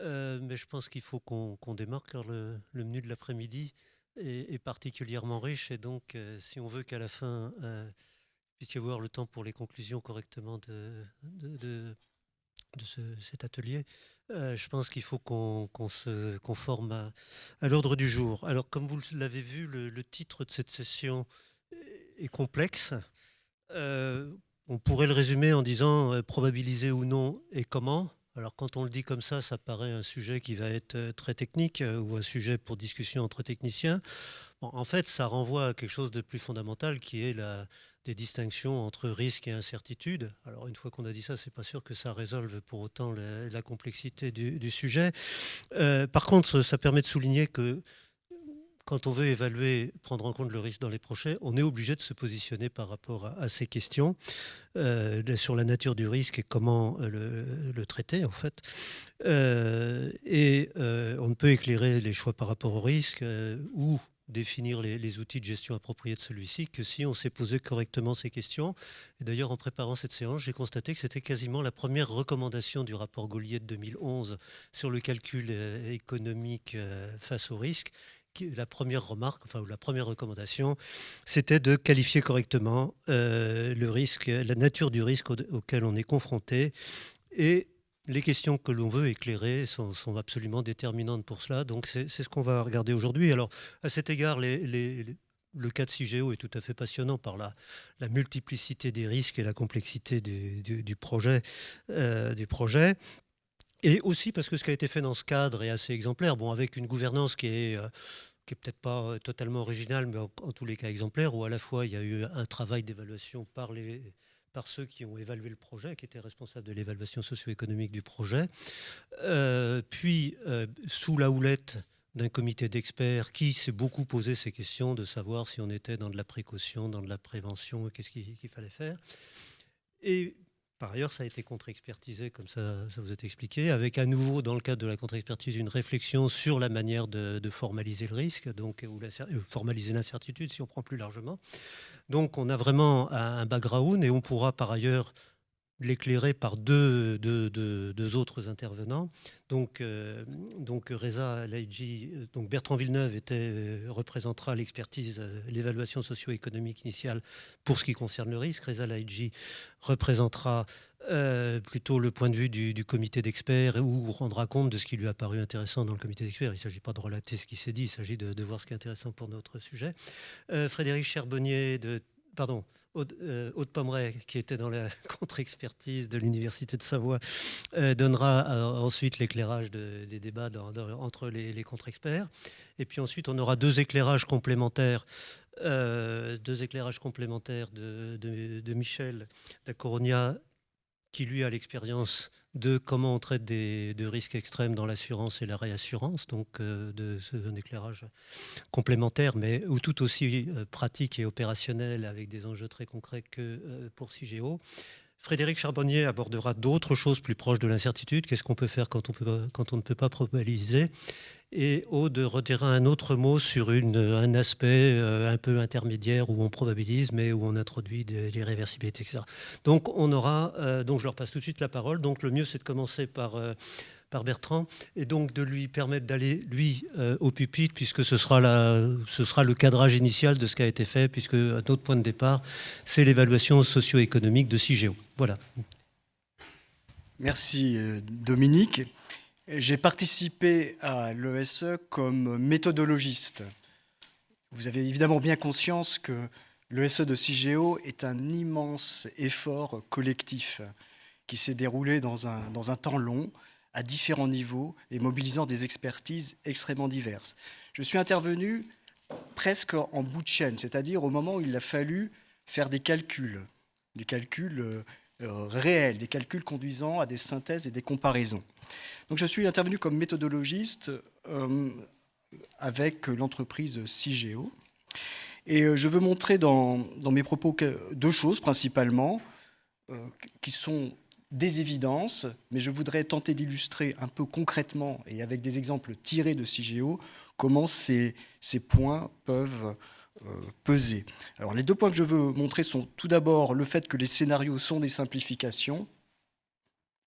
Mais je pense qu'il faut qu'on démarre car le menu de l'après-midi est particulièrement riche et donc si on veut qu'à la fin il puisse y avoir le temps pour les conclusions correctement de cet atelier, je pense qu'il faut qu'on se conforme à l'ordre du jour. Alors comme vous l'avez vu, le titre de cette session est complexe. On pourrait le résumer en disant probabiliser ou non et comment. Alors quand on le dit comme ça paraît un sujet qui va être très technique ou un sujet pour discussion entre techniciens. Bon, en fait, ça renvoie à quelque chose de plus fondamental qui est des distinctions entre risque et incertitude. Alors une fois qu'on a dit ça, c'est pas sûr que ça résolve pour autant la complexité du sujet. Par contre, ça permet de souligner que quand on veut évaluer, prendre en compte le risque dans les projets, on est obligé de se positionner par rapport à ces questions sur la nature du risque et comment le traiter en fait. On ne peut éclairer les choix par rapport au risque ou définir les outils de gestion appropriés de celui-ci que si on s'est posé correctement ces questions. Et d'ailleurs, en préparant cette séance, j'ai constaté que c'était quasiment la première recommandation du rapport Gaulier de 2011 sur le calcul économique face au risque. La première remarque, enfin, ou la première recommandation, c'était de qualifier correctement le risque, la nature du risque auquel on est confronté. Et les questions que l'on veut éclairer sont absolument déterminantes pour cela. Donc, c'est ce qu'on va regarder aujourd'hui. Alors, à cet égard, le cas de CIGEO est tout à fait passionnant par la multiplicité des risques et la complexité du projet. Et aussi parce que ce qui a été fait dans ce cadre est assez exemplaire, bon, avec une gouvernance qui est peut-être pas totalement originale, mais en tous les cas exemplaire, où à la fois il y a eu un travail d'évaluation par ceux qui ont évalué le projet, qui étaient responsables de l'évaluation socio-économique du projet, puis sous la houlette d'un comité d'experts qui s'est beaucoup posé ces questions de savoir si on était dans de la précaution, dans de la prévention, qu'est-ce qu'il fallait faire. Et par ailleurs, ça a été contre-expertisé, comme ça vous est expliqué, avec à nouveau, dans le cadre de la contre-expertise, une réflexion sur la manière de formaliser le risque, donc, ou formaliser l'incertitude, si on prend plus largement. Donc, on a vraiment un background et on pourra par ailleurs l'éclairer par deux autres intervenants. Donc Reza Laïdji, donc Bertrand Villeneuve représentera l'expertise, l'évaluation socio-économique initiale pour ce qui concerne le risque. Reza Laïdji représentera plutôt le point de vue du comité d'experts ou rendra compte de ce qui lui a paru intéressant dans le comité d'experts. Il ne s'agit pas de relater ce qui s'est dit, il s'agit de voir ce qui est intéressant pour notre sujet. Frédéric Cherbonnier Aude Pommeret, qui était dans la contre-expertise de l'Université de Savoie, donnera ensuite l'éclairage des débats entre les contre-experts. Et puis ensuite, on aura deux éclairages complémentaires de Michel Dacoronia, qui lui a l'expérience de comment on traite de risques extrêmes dans l'assurance et la réassurance, donc un éclairage complémentaire, mais ou tout aussi pratique et opérationnel avec des enjeux très concrets que pour CIGEO. Frédéric Charbonnier abordera d'autres choses plus proches de l'incertitude. Qu'est-ce qu'on peut faire quand on ne peut pas probabiliser? Et Aude redira un autre mot sur un aspect un peu intermédiaire où on probabilise, mais où on introduit l'irréversibilité, etc. Donc, donc je leur passe tout de suite la parole. Donc, le mieux, c'est de commencer par Bertrand, et donc de lui permettre d'aller, lui, au pupitre, puisque ce sera le cadrage initial de ce qui a été fait, puisque notre point de départ, c'est l'évaluation socio-économique de CIGEO. Voilà. Merci Dominique. J'ai participé à l'ESE comme méthodologiste. Vous avez évidemment bien conscience que l'ESE de CIGEO est un immense effort collectif qui s'est déroulé dans un temps long, à différents niveaux et mobilisant des expertises extrêmement diverses. Je suis intervenu presque en bout de chaîne, c'est-à-dire au moment où il a fallu faire des calculs réels, des calculs conduisant à des synthèses et des comparaisons. Donc je suis intervenu comme méthodologiste avec l'entreprise CIGEO. Et je veux montrer dans mes propos deux choses principalement, qui sont des évidences, mais je voudrais tenter d'illustrer un peu concrètement et avec des exemples tirés de CIGEO comment ces points peuvent peser. Alors les deux points que je veux montrer sont tout d'abord le fait que les scénarios sont des simplifications,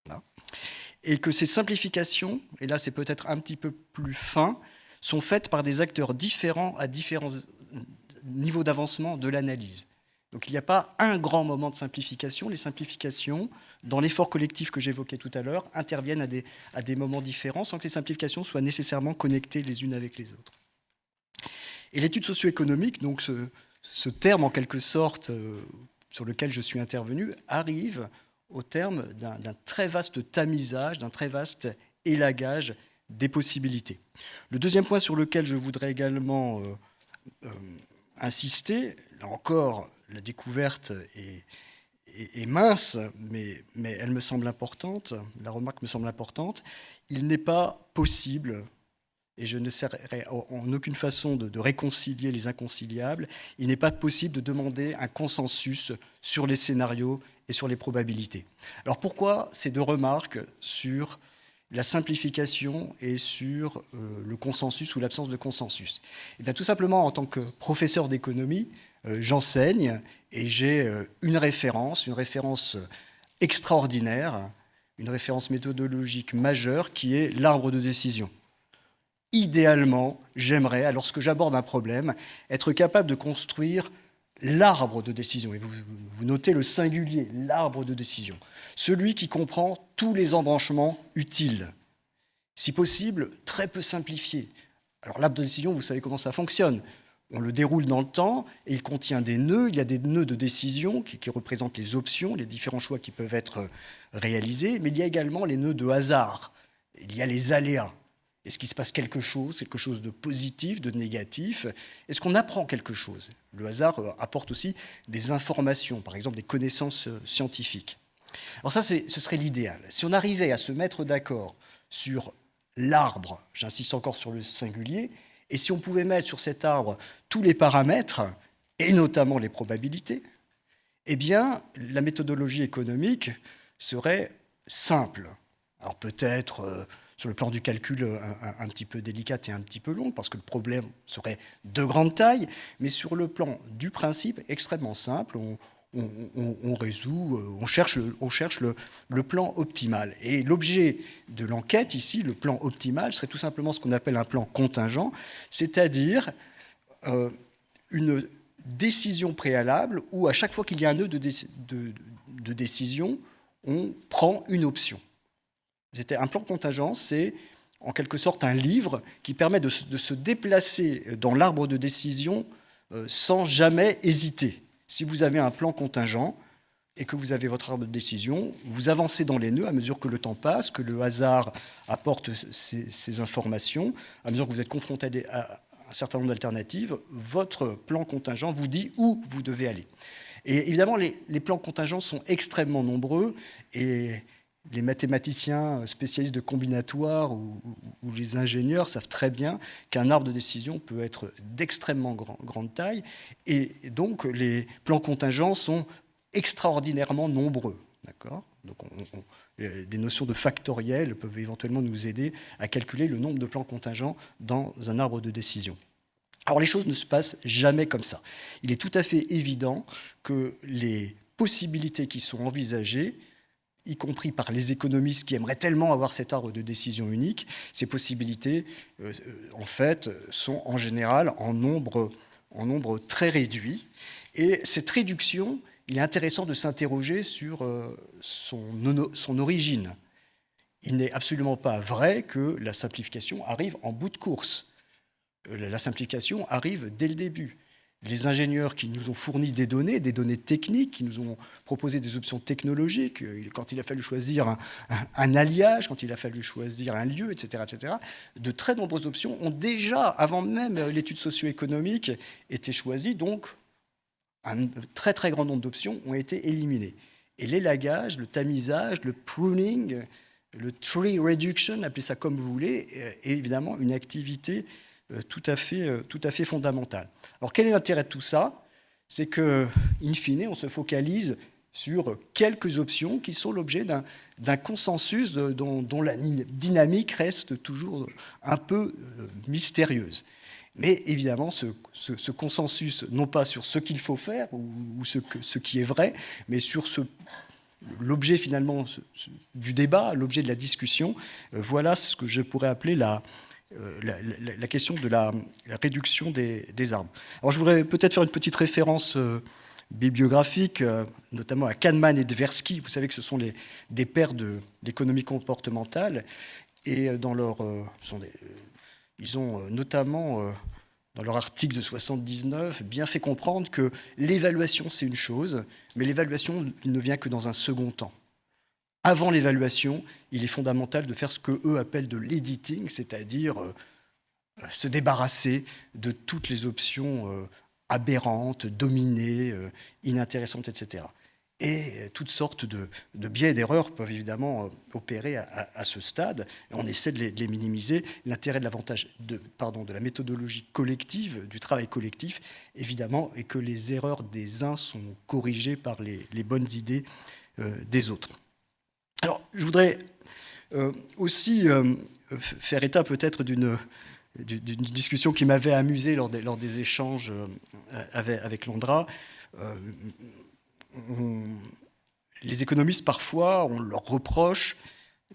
voilà, et que ces simplifications, et là c'est peut-être un petit peu plus fin, sont faites par des acteurs différents à différents niveaux d'avancement de l'analyse. Donc il n'y a pas un grand moment de simplification. Les simplifications, dans l'effort collectif que j'évoquais tout à l'heure, interviennent à des moments différents sans que ces simplifications soient nécessairement connectées les unes avec les autres. Et l'étude socio-économique, donc ce terme en quelque sorte sur lequel je suis intervenu, arrive au terme d'un très vaste tamisage, d'un très vaste élagage des possibilités. Le deuxième point sur lequel je voudrais également insister, là encore, la découverte est mince, mais elle me semble importante, la remarque me semble importante, il n'est pas possible, et je ne serai en aucune façon de réconcilier les inconciliables, il n'est pas possible de demander un consensus sur les scénarios et sur les probabilités. Alors pourquoi ces deux remarques sur la simplification et sur le consensus ou l'absence de consensus? Eh bien, tout simplement, en tant que professeur d'économie, j'enseigne et j'ai une référence extraordinaire, une référence méthodologique majeure qui est l'arbre de décision. Idéalement, j'aimerais, lorsque j'aborde un problème, être capable de construire l'arbre de décision. Et vous notez le singulier, l'arbre de décision. Celui qui comprend tous les embranchements utiles. Si possible, très peu simplifié. Alors l'arbre de décision, vous savez comment ça fonctionne. On le déroule dans le temps et il contient des nœuds. Il y a des nœuds de décision qui représentent les options, les différents choix qui peuvent être réalisés. Mais il y a également les nœuds de hasard. Il y a les aléas. Est-ce qu'il se passe quelque chose de positif, de négatif? Est-ce qu'on apprend quelque chose? Le hasard apporte aussi des informations, par exemple des connaissances scientifiques. Alors ça, ce serait l'idéal. Si on arrivait à se mettre d'accord sur l'arbre, j'insiste encore sur le singulier, et si on pouvait mettre sur cet arbre tous les paramètres, et notamment les probabilités, eh bien, la méthodologie économique serait simple. Alors peut-être sur le plan du calcul un petit peu délicate et un petit peu long, parce que le problème serait de grande taille, mais sur le plan du principe, extrêmement simple, on résout, on cherche le plan optimal. Et l'objet de l'enquête ici, le plan optimal, serait tout simplement ce qu'on appelle un plan contingent, c'est-à-dire une décision préalable où à chaque fois qu'il y a un nœud de décision, on prend une option. Un plan contingent, c'est en quelque sorte un livre qui permet de se déplacer dans l'arbre de décision sans jamais hésiter. Si vous avez un plan contingent et que vous avez votre arbre de décision, vous avancez dans les nœuds à mesure que le temps passe, que le hasard apporte ces informations, à mesure que vous êtes confronté à un certain nombre d'alternatives, votre plan contingent vous dit où vous devez aller. Et évidemment, les plans contingents sont extrêmement nombreux et les mathématiciens spécialistes de combinatoire ou les ingénieurs savent très bien qu'un arbre de décision peut être d'extrêmement grande taille et donc les plans contingents sont extraordinairement nombreux. D'accord ? Donc des notions de factoriel peuvent éventuellement nous aider à calculer le nombre de plans contingents dans un arbre de décision. Alors les choses ne se passent jamais comme ça. Il est tout à fait évident que les possibilités qui sont envisagées, y compris par les économistes qui aimeraient tellement avoir cet arbre de décision unique, ces possibilités, en fait, sont en général en nombre très réduit. Et cette réduction, il est intéressant de s'interroger sur son origine. Il n'est absolument pas vrai que la simplification arrive en bout de course. La simplification arrive dès le début. Les ingénieurs qui nous ont fourni des données techniques, qui nous ont proposé des options technologiques, quand il a fallu choisir un alliage, quand il a fallu choisir un lieu, etc., de très nombreuses options ont déjà, avant même l'étude socio-économique, été choisies. Donc, un très très grand nombre d'options ont été éliminées. Et l'élagage, le tamisage, le pruning, le tree reduction, appelez ça comme vous voulez, est évidemment une activité tout à fait fondamentale. Alors quel est l'intérêt de tout ça? C'est que, in fine, on se focalise sur quelques options qui sont l'objet d'un consensus dont la dynamique reste toujours un peu mystérieuse. Mais évidemment, ce consensus, non pas sur ce qu'il faut faire ou ce qui est vrai, mais sur l'objet finalement du débat, l'objet de la discussion. Voilà ce que je pourrais appeler la question de la réduction des armes. Alors je voudrais peut-être faire une petite référence bibliographique, notamment à Kahneman et Tversky. Vous savez que ce sont des pères de l'économie comportementale, et dans leur, ils ont notamment, dans leur article de 79, bien fait comprendre que l'évaluation, c'est une chose, mais l'évaluation ne vient que dans un second temps. Avant l'évaluation, il est fondamental de faire ce qu'eux appellent de l'editing, c'est-à-dire se débarrasser de toutes les options aberrantes, dominées, inintéressantes, etc. Et toutes sortes de biais et d'erreurs peuvent évidemment opérer à ce stade. Et on essaie de les minimiser. L'intérêt de l'avantage de la méthodologie collective, du travail collectif, évidemment, est que les erreurs des uns sont corrigées par les bonnes idées des autres. Alors, je voudrais aussi faire état peut-être d'une discussion qui m'avait amusé lors des échanges avec Londra. Les économistes, parfois, on leur reproche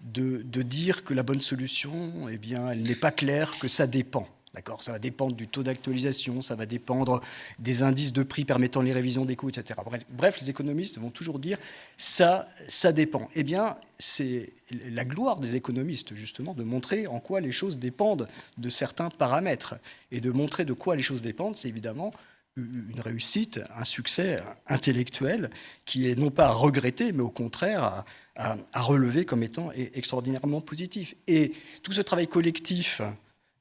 de dire que la bonne solution, eh bien, elle n'est pas claire, que ça dépend. D'accord, ça va dépendre du taux d'actualisation, ça va dépendre des indices de prix permettant les révisions des coûts, etc. Bref, les économistes vont toujours dire ça dépend. Eh bien, c'est la gloire des économistes, justement, de montrer en quoi les choses dépendent de certains paramètres. Et de montrer de quoi les choses dépendent, c'est évidemment une réussite, un succès intellectuel qui est non pas à regretter, mais au contraire à relever comme étant extraordinairement positif. Et tout ce travail collectif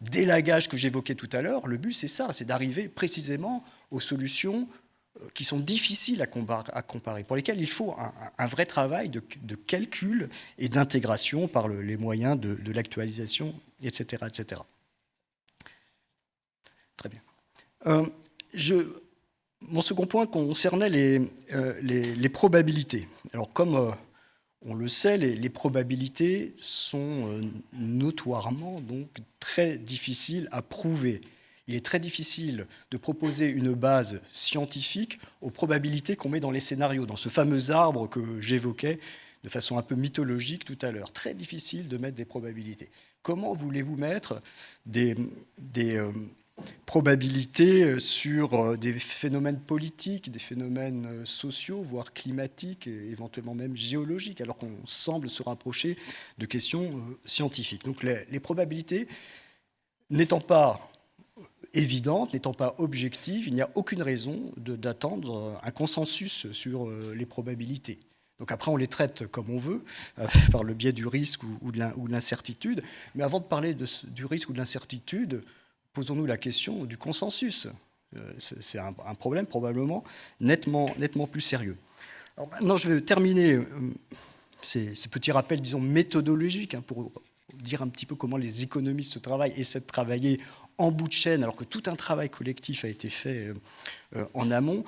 d'élagage que j'évoquais tout à l'heure, le but c'est ça, c'est d'arriver précisément aux solutions qui sont difficiles à comparer, pour lesquelles il faut un vrai travail de calcul et d'intégration par les moyens de l'actualisation, etc., etc. Très bien. Mon second point concernait les probabilités. Alors comme on le sait, les probabilités sont notoirement donc très difficiles à prouver. Il est très difficile de proposer une base scientifique aux probabilités qu'on met dans les scénarios, dans ce fameux arbre que j'évoquais de façon un peu mythologique tout à l'heure. Très difficile de mettre des probabilités. Comment voulez-vous mettre des probabilités sur des phénomènes politiques, des phénomènes sociaux, voire climatiques, et éventuellement même géologiques, alors qu'on semble se rapprocher de questions scientifiques. Donc les probabilités n'étant pas évidentes, n'étant pas objectives, il n'y a aucune raison d'attendre un consensus sur les probabilités. Donc après, on les traite comme on veut, par le biais du risque ou de l'incertitude. Mais avant de parler du risque ou de l'incertitude, posons-nous la question du consensus. C'est un problème probablement nettement plus sérieux. Alors maintenant, je vais terminer ces petits rappels, disons, méthodologiques, pour dire un petit peu comment les économistes travaillent, essaient de travailler en bout de chaîne, alors que tout un travail collectif a été fait en amont.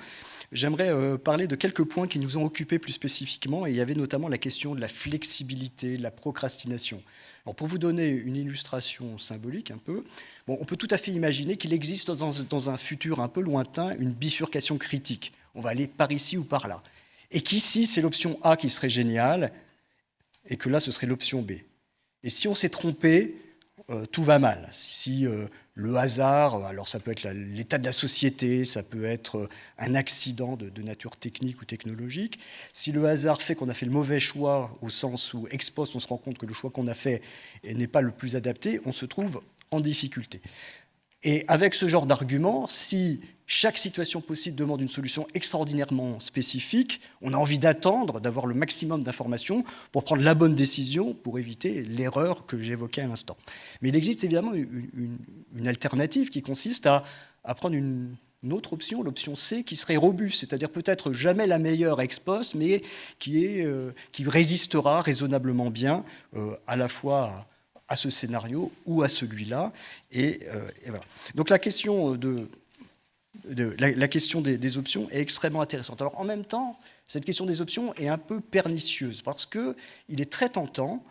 J'aimerais parler de quelques points qui nous ont occupés plus spécifiquement, et il y avait notamment la question de la flexibilité, de la procrastination. Alors pour vous donner une illustration symbolique un peu, bon, on peut tout à fait imaginer qu'il existe dans un futur un peu lointain une bifurcation critique. On va aller par ici ou par là. Et qu'ici, c'est l'option A qui serait géniale, et que là, ce serait l'option B. Et si on s'est trompé, tout va mal. Si le hasard, alors ça peut être l'état de la société, ça peut être un accident de nature technique ou technologique. Si le hasard fait qu'on a fait le mauvais choix, au sens où ex post on se rend compte que le choix qu'on a fait n'est pas le plus adapté, on se trouve en difficulté. Et avec ce genre d'argument, si chaque situation possible demande une solution extraordinairement spécifique, on a envie d'attendre, d'avoir le maximum d'informations pour prendre la bonne décision, pour éviter l'erreur que j'évoquais à l'instant. Mais il existe évidemment une alternative qui consiste à prendre une autre option, l'option C, qui serait robuste, c'est-à-dire peut-être jamais la meilleure ex post, mais qui résistera raisonnablement bien à la fois à ce scénario ou à celui-là. Et voilà. Donc la question la question des options est extrêmement intéressante. Alors en même temps, cette question des options est un peu pernicieuse parce qu'il est très tentant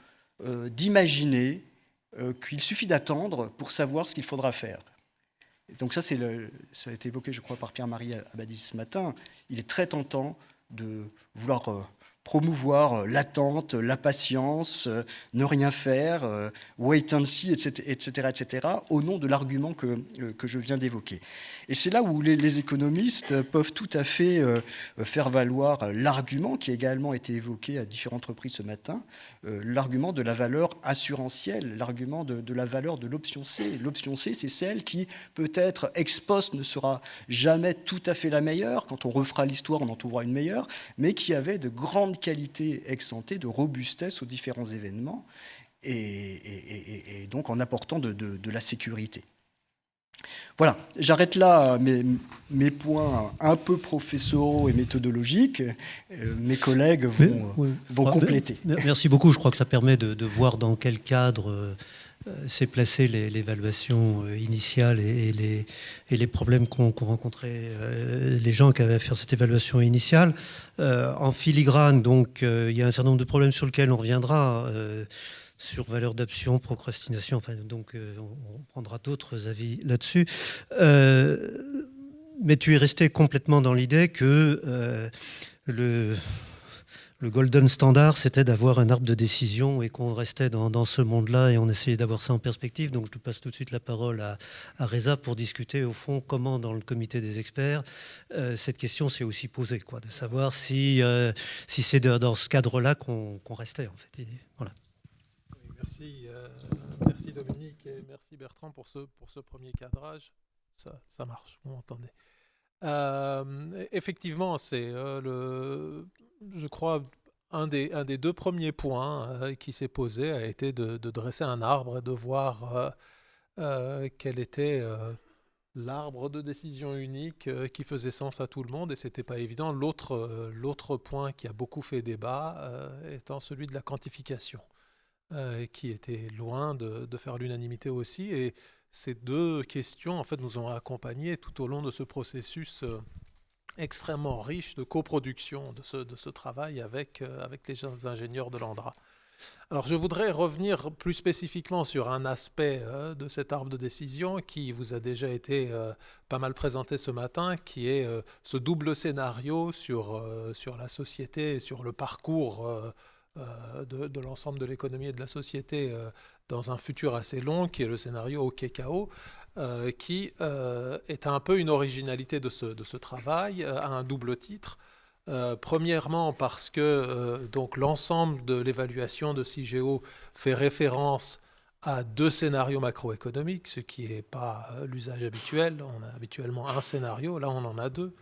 d'imaginer qu'il suffit d'attendre pour savoir ce qu'il faudra faire. Et donc ça a été évoqué, je crois, par Pierre-Marie Abadie ce matin. Il est très tentant de vouloir promouvoir l'attente, la patience, ne rien faire, wait and see, etc., etc., au nom de l'argument que je viens d'évoquer. Et c'est là où les économistes peuvent tout à fait faire valoir l'argument qui a également été évoqué à différentes reprises ce matin, l'argument de la valeur assurantielle, l'argument de la valeur de l'option C. L'option C, c'est celle qui, peut-être ex post, ne sera jamais tout à fait la meilleure. Quand on refera l'histoire, on en trouvera une meilleure, mais qui avait de grandes qualités ex ante, de robustesse aux différents événements, et donc en apportant de la sécurité. Voilà, j'arrête là mes points un peu professoraux et méthodologiques. Mes collègues vont compléter. Merci beaucoup. Je crois que ça permet de voir dans quel cadre s'est placée l'évaluation initiale et les problèmes qu'ont rencontrés les gens qui avaient à faire cette évaluation initiale. En filigrane, donc, il y a un certain nombre de problèmes sur lesquels on reviendra. Sur valeur d'option, procrastination, enfin, donc on prendra d'autres avis là-dessus. Mais tu es resté complètement dans l'idée que le golden standard, c'était d'avoir un arbre de décision et qu'on restait dans ce monde-là et on essayait d'avoir ça en perspective. Donc je te passe tout de suite la parole à Reza pour discuter au fond comment dans le comité des experts, cette question s'est aussi posée, quoi, de savoir si c'est dans ce cadre-là qu'on restait, en fait. Voilà. Merci Dominique et merci Bertrand pour ce premier cadrage. Ça marche, vous m'entendez. Effectivement, c'est je crois, un des deux premiers points qui s'est posé a été de dresser un arbre et de voir quel était l'arbre de décision unique qui faisait sens à tout le monde, et c'était pas évident. L'autre point qui a beaucoup fait débat étant celui de la quantification. Qui était loin de faire l'unanimité aussi. Et ces deux questions, en fait, nous ont accompagnés tout au long de ce processus extrêmement riche de coproduction de ce travail avec les jeunes ingénieurs de l'ANDRA. Alors, je voudrais revenir plus spécifiquement sur un aspect de cet arbre de décision qui vous a déjà été pas mal présenté ce matin, qui est ce double scénario sur la société et sur le parcours de l'ensemble de l'économie et de la société dans un futur assez long, qui est le scénario OK-KO, qui est un peu une originalité de ce travail, à un double titre. Premièrement, parce que donc l'ensemble de l'évaluation de CIGEO fait référence à deux scénarios macroéconomiques, ce qui n'est pas l'usage habituel. On a habituellement un scénario, là on en a deux.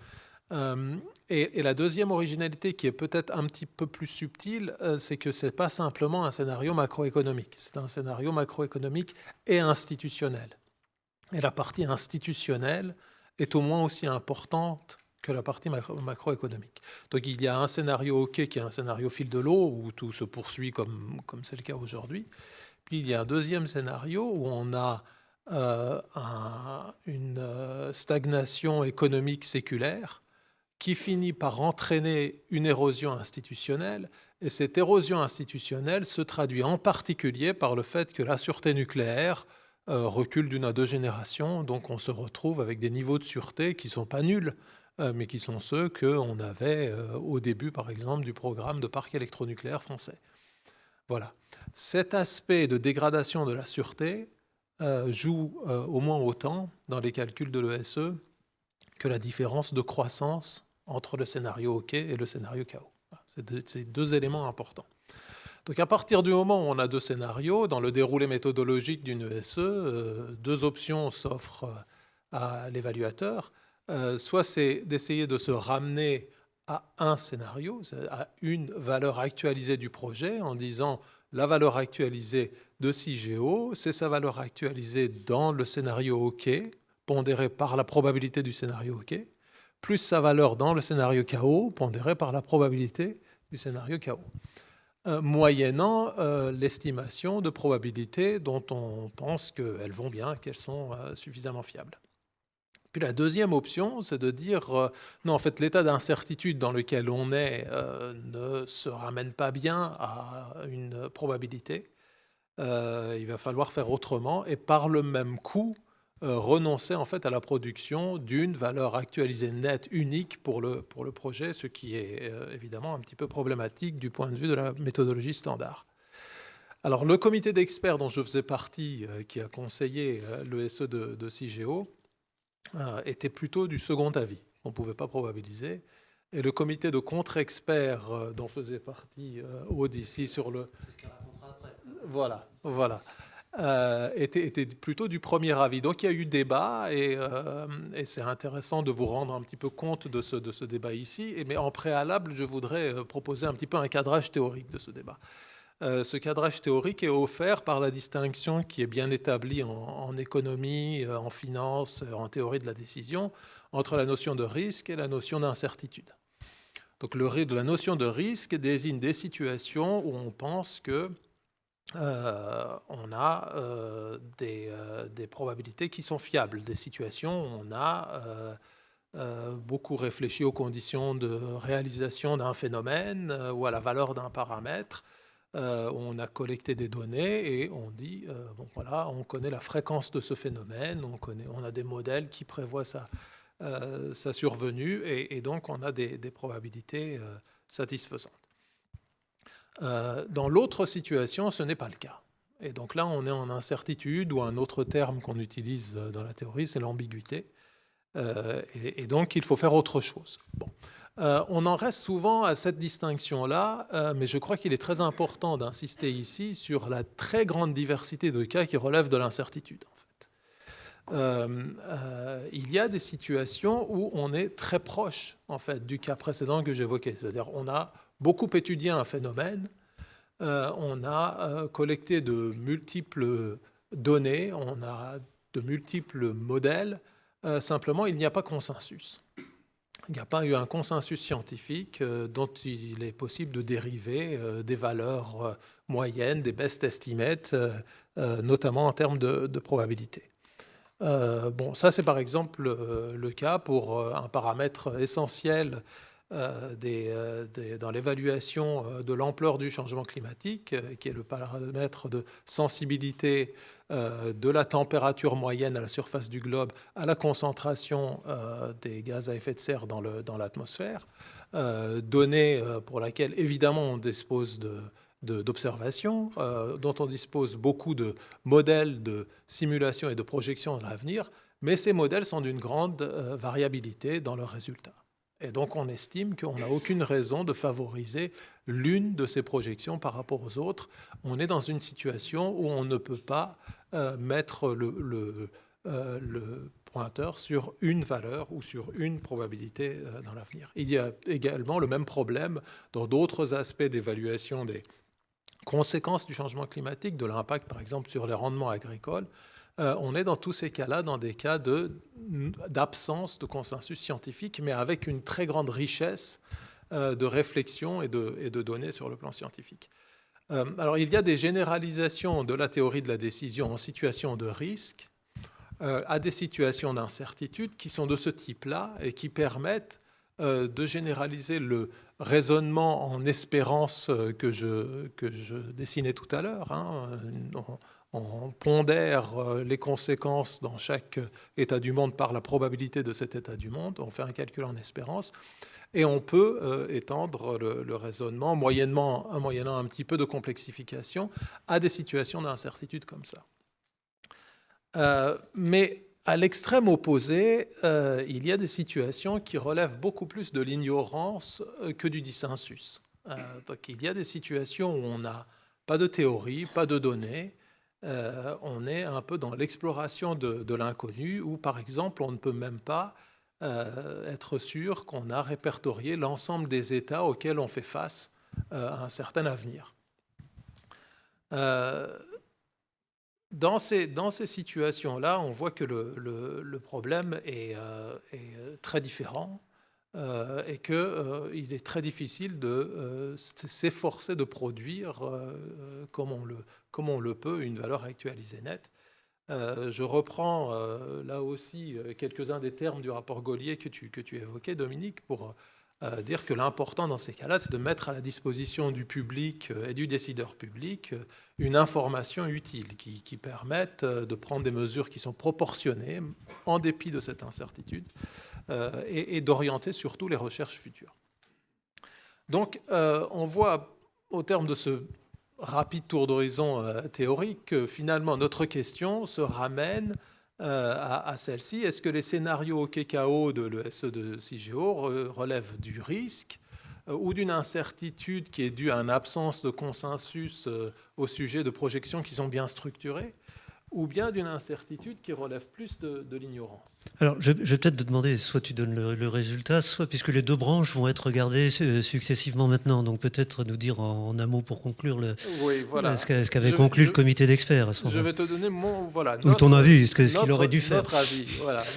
Et la deuxième originalité, qui est peut-être un petit peu plus subtile, c'est que ce n'est pas simplement un scénario macroéconomique, c'est un scénario macroéconomique et institutionnel. Et la partie institutionnelle est au moins aussi importante que la partie macroéconomique. Donc il y a un scénario OK qui est un scénario fil de l'eau, où tout se poursuit comme c'est le cas aujourd'hui. Puis il y a un deuxième scénario où on a une stagnation économique séculaire qui finit par entraîner une érosion institutionnelle, et cette érosion institutionnelle se traduit en particulier par le fait que la sûreté nucléaire recule d'une à deux générations, donc on se retrouve avec des niveaux de sûreté qui ne sont pas nuls, mais qui sont ceux qu'on avait au début, par exemple, du programme de parc électronucléaire français. Voilà. Cet aspect de dégradation de la sûreté joue au moins autant dans les calculs de l'ESE que la différence de croissance entre le scénario OK et le scénario KO. C'est deux éléments importants. Donc à partir du moment où on a deux scénarios, dans le déroulé méthodologique d'une ESE, deux options s'offrent à l'évaluateur. Soit c'est d'essayer de se ramener à un scénario, à une valeur actualisée du projet, en disant la valeur actualisée de CIGEO, c'est sa valeur actualisée dans le scénario OK, pondérée par la probabilité du scénario OK, plus sa valeur dans le scénario KO, pondérée par la probabilité du scénario KO. Moyennant l'estimation de probabilité dont on pense qu'elles vont bien, qu'elles sont suffisamment fiables. Puis la deuxième option, c'est de dire non, en fait, l'état d'incertitude dans lequel on est ne se ramène pas bien à une probabilité. Il va falloir faire autrement, et par le même coup, renoncer en fait à la production d'une valeur actualisée nette unique pour le projet, ce qui est évidemment un petit peu problématique du point de vue de la méthodologie standard. Alors le comité d'experts dont je faisais partie, qui a conseillé le SE de CIGEO, était plutôt du second avis. On ne pouvait pas probabiliser. Et le comité de contre-experts dont faisait partie Aude ici sur le... C'est ce qu'elle racontera après. Voilà. Était plutôt du premier avis. Donc il y a eu débat et c'est intéressant de vous rendre un petit peu compte de ce débat ici. Mais en préalable, je voudrais proposer un petit peu un cadrage théorique de ce débat. Ce cadrage théorique est offert par la distinction qui est bien établie en économie, en finance, en théorie de la décision, entre la notion de risque et la notion d'incertitude. Donc la notion de risque désigne des situations où on pense que on a des probabilités qui sont fiables, des situations où on a beaucoup réfléchi aux conditions de réalisation d'un phénomène ou à la valeur d'un paramètre. On a collecté des données et on dit, bon voilà, on connaît la fréquence de ce phénomène, on a des modèles qui prévoient sa survenue et donc on a des probabilités satisfaisantes. Dans l'autre situation, ce n'est pas le cas. Et donc là, on est en incertitude, ou un autre terme qu'on utilise dans la théorie, c'est l'ambiguïté. Et donc, il faut faire autre chose. Bon. On en reste souvent à cette distinction-là, mais je crois qu'il est très important d'insister ici sur la très grande diversité de cas qui relèvent de l'incertitude. En fait. Il y a des situations où on est très proche en fait, du cas précédent que j'évoquais. C'est-à-dire on a beaucoup étudié un phénomène, on a collecté de multiples données, on a de multiples modèles, simplement il n'y a pas consensus. Il n'y a pas eu un consensus scientifique dont il est possible de dériver des valeurs moyennes, des best estimates, notamment en termes de probabilité. Bon, ça c'est par exemple le cas pour un paramètre essentiel dans l'évaluation de l'ampleur du changement climatique, qui est le paramètre de sensibilité de la température moyenne à la surface du globe à la concentration des gaz à effet de serre dans l'atmosphère, donnée pour laquelle évidemment on dispose d'observations, dont on dispose beaucoup de modèles de simulation et de projection de l'avenir, mais ces modèles sont d'une grande variabilité dans leurs résultats. Et donc, on estime qu'on n'a aucune raison de favoriser l'une de ces projections par rapport aux autres. On est dans une situation où on ne peut pas mettre le pointeur sur une valeur ou sur une probabilité dans l'avenir. Il y a également le même problème dans d'autres aspects d'évaluation des conséquences du changement climatique, de l'impact, par exemple, sur les rendements agricoles. On est dans tous ces cas-là, dans des cas d'absence de consensus scientifique, mais avec une très grande richesse de réflexion et de données sur le plan scientifique. Alors, il y a des généralisations de la théorie de la décision en situation de risque à des situations d'incertitude qui sont de ce type-là et qui permettent de généraliser le raisonnement en espérance que je dessinais tout à l'heure. On pondère les conséquences dans chaque état du monde par la probabilité de cet état du monde, on fait un calcul en espérance, et on peut étendre le raisonnement, moyennant un petit peu de complexification, à des situations d'incertitude comme ça. Mais à l'extrême opposé, il y a des situations qui relèvent beaucoup plus de l'ignorance que du dissensus. Donc il y a des situations où on n'a pas de théorie, pas de données, on est un peu dans l'exploration de l'inconnu, où par exemple on ne peut même pas être sûr qu'on a répertorié l'ensemble des états auxquels on fait face à un certain avenir. Dans ces situations-là, on voit que le problème est très différent et qu'il est très difficile de s'efforcer de produire, comme on le peut, une valeur actualisée nette. Je reprends là aussi quelques-uns des termes du rapport Gaulier que tu évoquais, Dominique, pour dire que l'important dans ces cas-là, c'est de mettre à la disposition du public et du décideur public une information utile qui permette de prendre des mesures qui sont proportionnées en dépit de cette incertitude et d'orienter surtout les recherches futures. Donc, on voit au terme de ce rapide tour d'horizon théorique que finalement notre question se ramène à celle-ci. Est-ce que les scénarios KKO de l'ESE de CIGEO relèvent du risque ou d'une incertitude qui est due à une absence de consensus au sujet de projections qui sont bien structurées, ou bien d'une incertitude qui relève plus de l'ignorance? Alors, je vais peut-être te demander, soit tu donnes le résultat, soit, puisque les deux branches vont être regardées successivement maintenant, donc peut-être nous dire en un mot pour conclure oui, voilà. ce qu'avait conclu le comité d'experts à ce moment-là. Je vais te donner ou ton avis, ce qu'il aurait dû faire.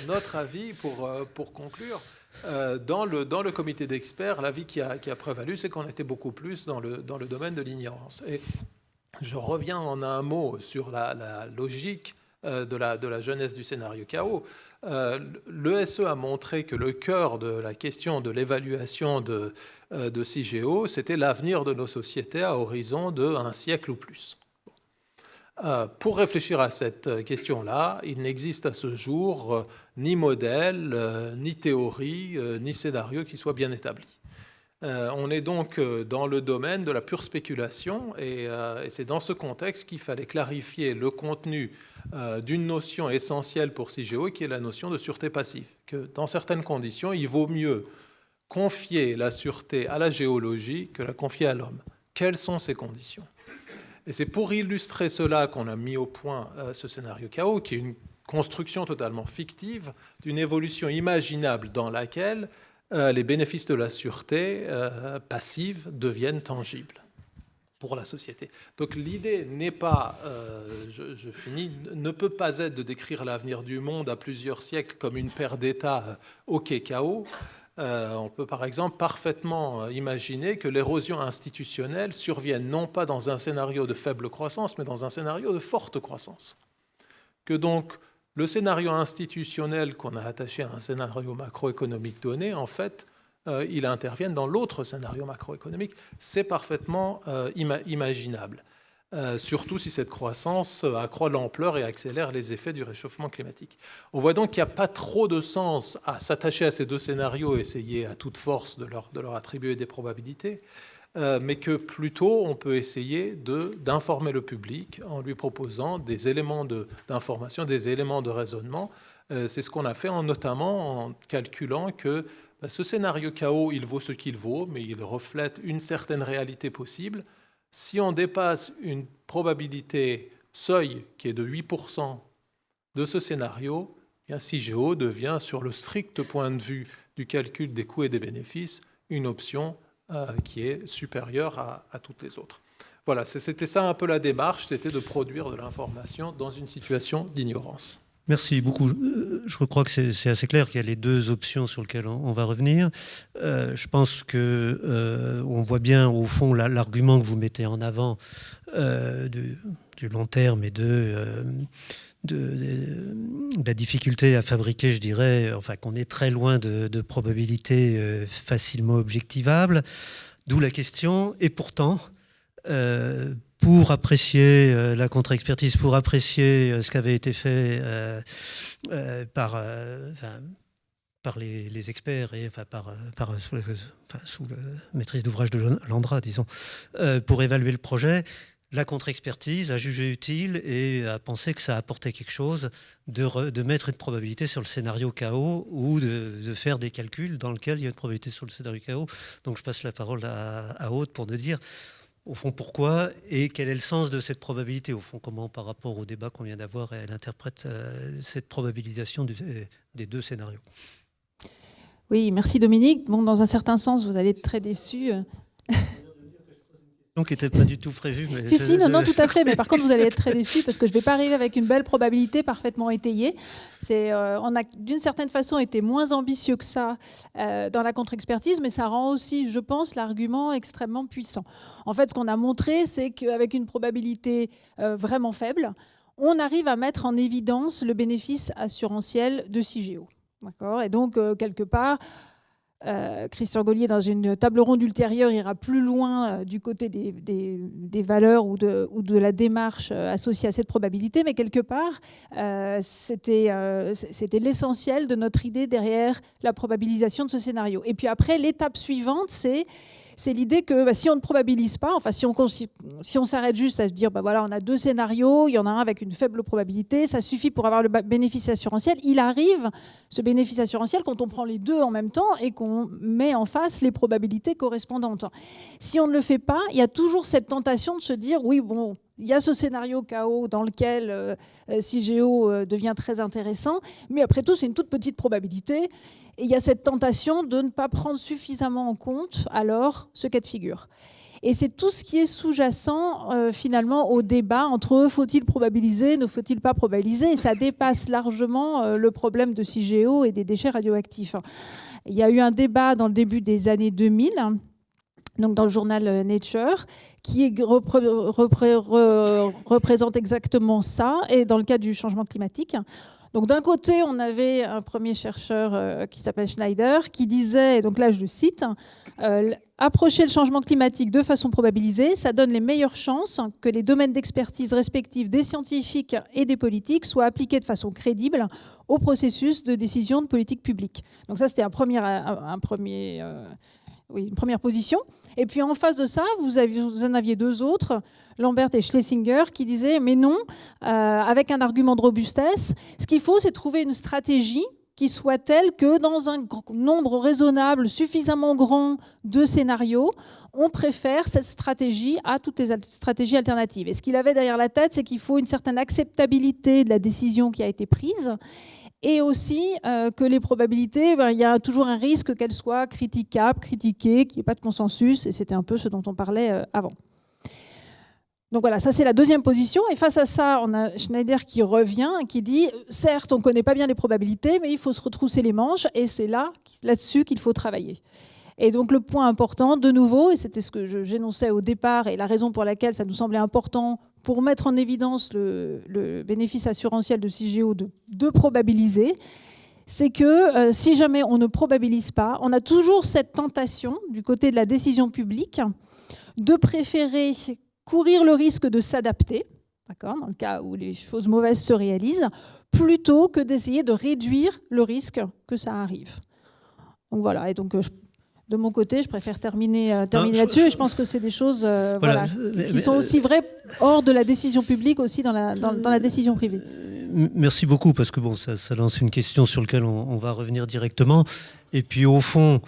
Notre avis pour conclure. Dans le comité d'experts, l'avis qui a prévalu, c'est qu'on était beaucoup plus dans le domaine de l'ignorance. Et je reviens en un mot sur la logique de la jeunesse du scénario KO. L'ESE a montré que le cœur de la question de l'évaluation de CIGEO, c'était l'avenir de nos sociétés à horizon d'un siècle ou plus. Pour réfléchir à cette question-là, il n'existe à ce jour ni modèle, ni théorie, ni scénario qui soit bien établi. On est donc dans le domaine de la pure spéculation et c'est dans ce contexte qu'il fallait clarifier le contenu d'une notion essentielle pour CIGEO qui est la notion de sûreté passive. Que dans certaines conditions, il vaut mieux confier la sûreté à la géologie que la confier à l'homme. Quelles sont ces conditions? Et c'est pour illustrer cela qu'on a mis au point ce scénario KO, qui est une construction totalement fictive d'une évolution imaginable dans laquelle les bénéfices de la sûreté passive deviennent tangibles pour la société. Donc l'idée n'est pas, je finis, ne peut pas être de décrire l'avenir du monde à plusieurs siècles comme une paire d'États KO. On peut par exemple parfaitement imaginer que l'érosion institutionnelle survienne non pas dans un scénario de faible croissance, mais dans un scénario de forte croissance. Que donc le scénario institutionnel qu'on a attaché à un scénario macroéconomique donné, en fait, il intervienne dans l'autre scénario macroéconomique. C'est parfaitement imaginable, surtout si cette croissance accroît l'ampleur et accélère les effets du réchauffement climatique. On voit donc qu'il n'y a pas trop de sens à s'attacher à ces deux scénarios, essayer à toute force de leur attribuer des probabilités, mais que plutôt on peut essayer d'informer le public en lui proposant des éléments d'information, des éléments de raisonnement. C'est ce qu'on a fait notamment en calculant que ce scénario KO, il vaut ce qu'il vaut, mais il reflète une certaine réalité possible. Si on dépasse une probabilité seuil qui est de 8% de ce scénario, bien CIGEO devient, sur le strict point de vue du calcul des coûts et des bénéfices, une option qui est supérieure à toutes les autres. Voilà, c'était ça un peu la démarche, c'était de produire de l'information dans une situation d'ignorance. Merci beaucoup. Je crois que c'est assez clair qu'il y a les deux options sur lesquelles on va revenir. Je pense que on voit bien au fond l'argument que vous mettez en avant du long terme et de la difficulté à fabriquer, je dirais, enfin qu'on est très loin de probabilités facilement objectivables. D'où la question. Et pourtant, pour apprécier la contre-expertise, pour apprécier ce qui avait été fait par les experts et sous la maîtrise d'ouvrage de l'ANDRA, disons, pour évaluer le projet, la contre-expertise a jugé utile et a pensé que ça apportait quelque chose de mettre une probabilité sur le scénario KO ou de faire des calculs dans lesquels il y a une probabilité sur le scénario KO. Donc je passe la parole à Aude pour nous dire au fond pourquoi et quel est le sens de cette probabilité, au fond comment par rapport au débat qu'on vient d'avoir elle interprète cette probabilisation des deux scénarios. Oui, merci Dominique. Bon, dans un certain sens, vous allez être très déçus. Donc, qui n'était pas du tout prévu. Mais non, tout à fait. Mais par contre, vous allez être très déçus parce que je ne vais pas arriver avec une belle probabilité parfaitement étayée. On a d'une certaine façon été moins ambitieux que ça dans la contre-expertise, mais ça rend aussi, je pense, l'argument extrêmement puissant. En fait, ce qu'on a montré, c'est qu'avec une probabilité vraiment faible, on arrive à mettre en évidence le bénéfice assurantiel de CIGEO. D'accord ? Et donc, quelque part, Christian Gaulier, dans une table ronde ultérieure, ira plus loin du côté des valeurs ou de la démarche associée à cette probabilité, mais quelque part, c'était l'essentiel de notre idée derrière la probabilisation de ce scénario. Et puis après, l'étape suivante, c'est l'idée que si on ne probabilise pas, enfin si on s'arrête juste à se dire voilà, on a 2 scénarios, il y en a un avec une faible probabilité, ça suffit pour avoir le bénéfice assurantiel. Il arrive ce bénéfice assurantiel quand on prend les 2 en même temps et qu'on met en face les probabilités correspondantes. Si on ne le fait pas, il y a toujours cette tentation de se dire oui, bon, il y a ce scénario chaos dans lequel CIGEO devient très intéressant, mais après tout, c'est une toute petite probabilité. Et il y a cette tentation de ne pas prendre suffisamment en compte alors ce cas de figure. Et c'est tout ce qui est sous-jacent finalement au débat entre faut-il probabiliser, ne faut-il pas probabiliser. Et ça dépasse largement le problème de CIGEO et des déchets radioactifs. Il y a eu un débat dans le début des années 2000, donc dans le journal Nature, qui représente exactement ça, et dans le cas du changement climatique. Donc d'un côté, on avait un premier chercheur qui s'appelle Schneider, qui disait, et donc là je le cite, approcher le changement climatique de façon probabilisée, ça donne les meilleures chances que les domaines d'expertise respectifs des scientifiques et des politiques soient appliqués de façon crédible au processus de décision de politique publique. Donc ça, c'était une première position. Et puis en face de ça, vous en aviez 2 autres, Lambert et Schlesinger, qui disaient mais non, avec un argument de robustesse, ce qu'il faut, c'est trouver une stratégie qui soit telle que dans un nombre raisonnable, suffisamment grand de scénarios, on préfère cette stratégie à toutes les stratégies alternatives. Et ce qu'il avait derrière la tête, c'est qu'il faut une certaine acceptabilité de la décision qui a été prise, et aussi que les probabilités, il y a toujours un risque qu'elles soient critiquables, critiquées, qu'il n'y ait pas de consensus, et c'était un peu ce dont on parlait avant. Donc voilà, ça c'est la deuxième position, et face à ça, on a Schneider qui revient et qui dit « Certes, on ne connaît pas bien les probabilités, mais il faut se retrousser les manches, et c'est là-dessus qu'il faut travailler. » Et donc le point important, de nouveau, et c'était ce que j'énonçais au départ, et la raison pour laquelle ça nous semblait important pour mettre en évidence le bénéfice assurantiel de CIGEO de probabiliser, c'est que si jamais on ne probabilise pas, on a toujours cette tentation, du côté de la décision publique, de préférer courir le risque de s'adapter, d'accord, dans le cas où les choses mauvaises se réalisent, plutôt que d'essayer de réduire le risque que ça arrive. Donc voilà, et donc de mon côté, je préfère terminer là-dessus, et je pense que c'est des choses qui sont aussi vraies hors de la décision publique, aussi dans la décision privée. Merci beaucoup, parce que bon, ça lance une question sur laquelle on va revenir directement. Et puis au fond,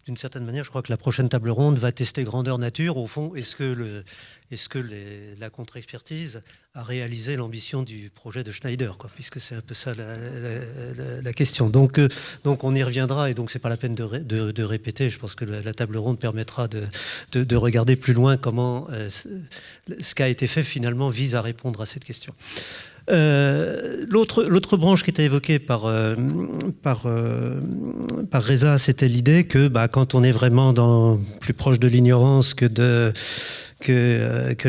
d'une certaine manière, je crois que la prochaine table ronde va tester grandeur nature. Au fond, est-ce que la contre-expertise a réalisé l'ambition du projet de Schneider, quoi, puisque c'est un peu ça la question. Donc on y reviendra, et donc c'est pas la peine de répéter. Je pense que la table ronde permettra de regarder plus loin comment ce qui a été fait finalement vise à répondre à cette question. L'autre branche qui était évoquée par Reza, c'était l'idée que quand on est vraiment plus proche de l'ignorance que de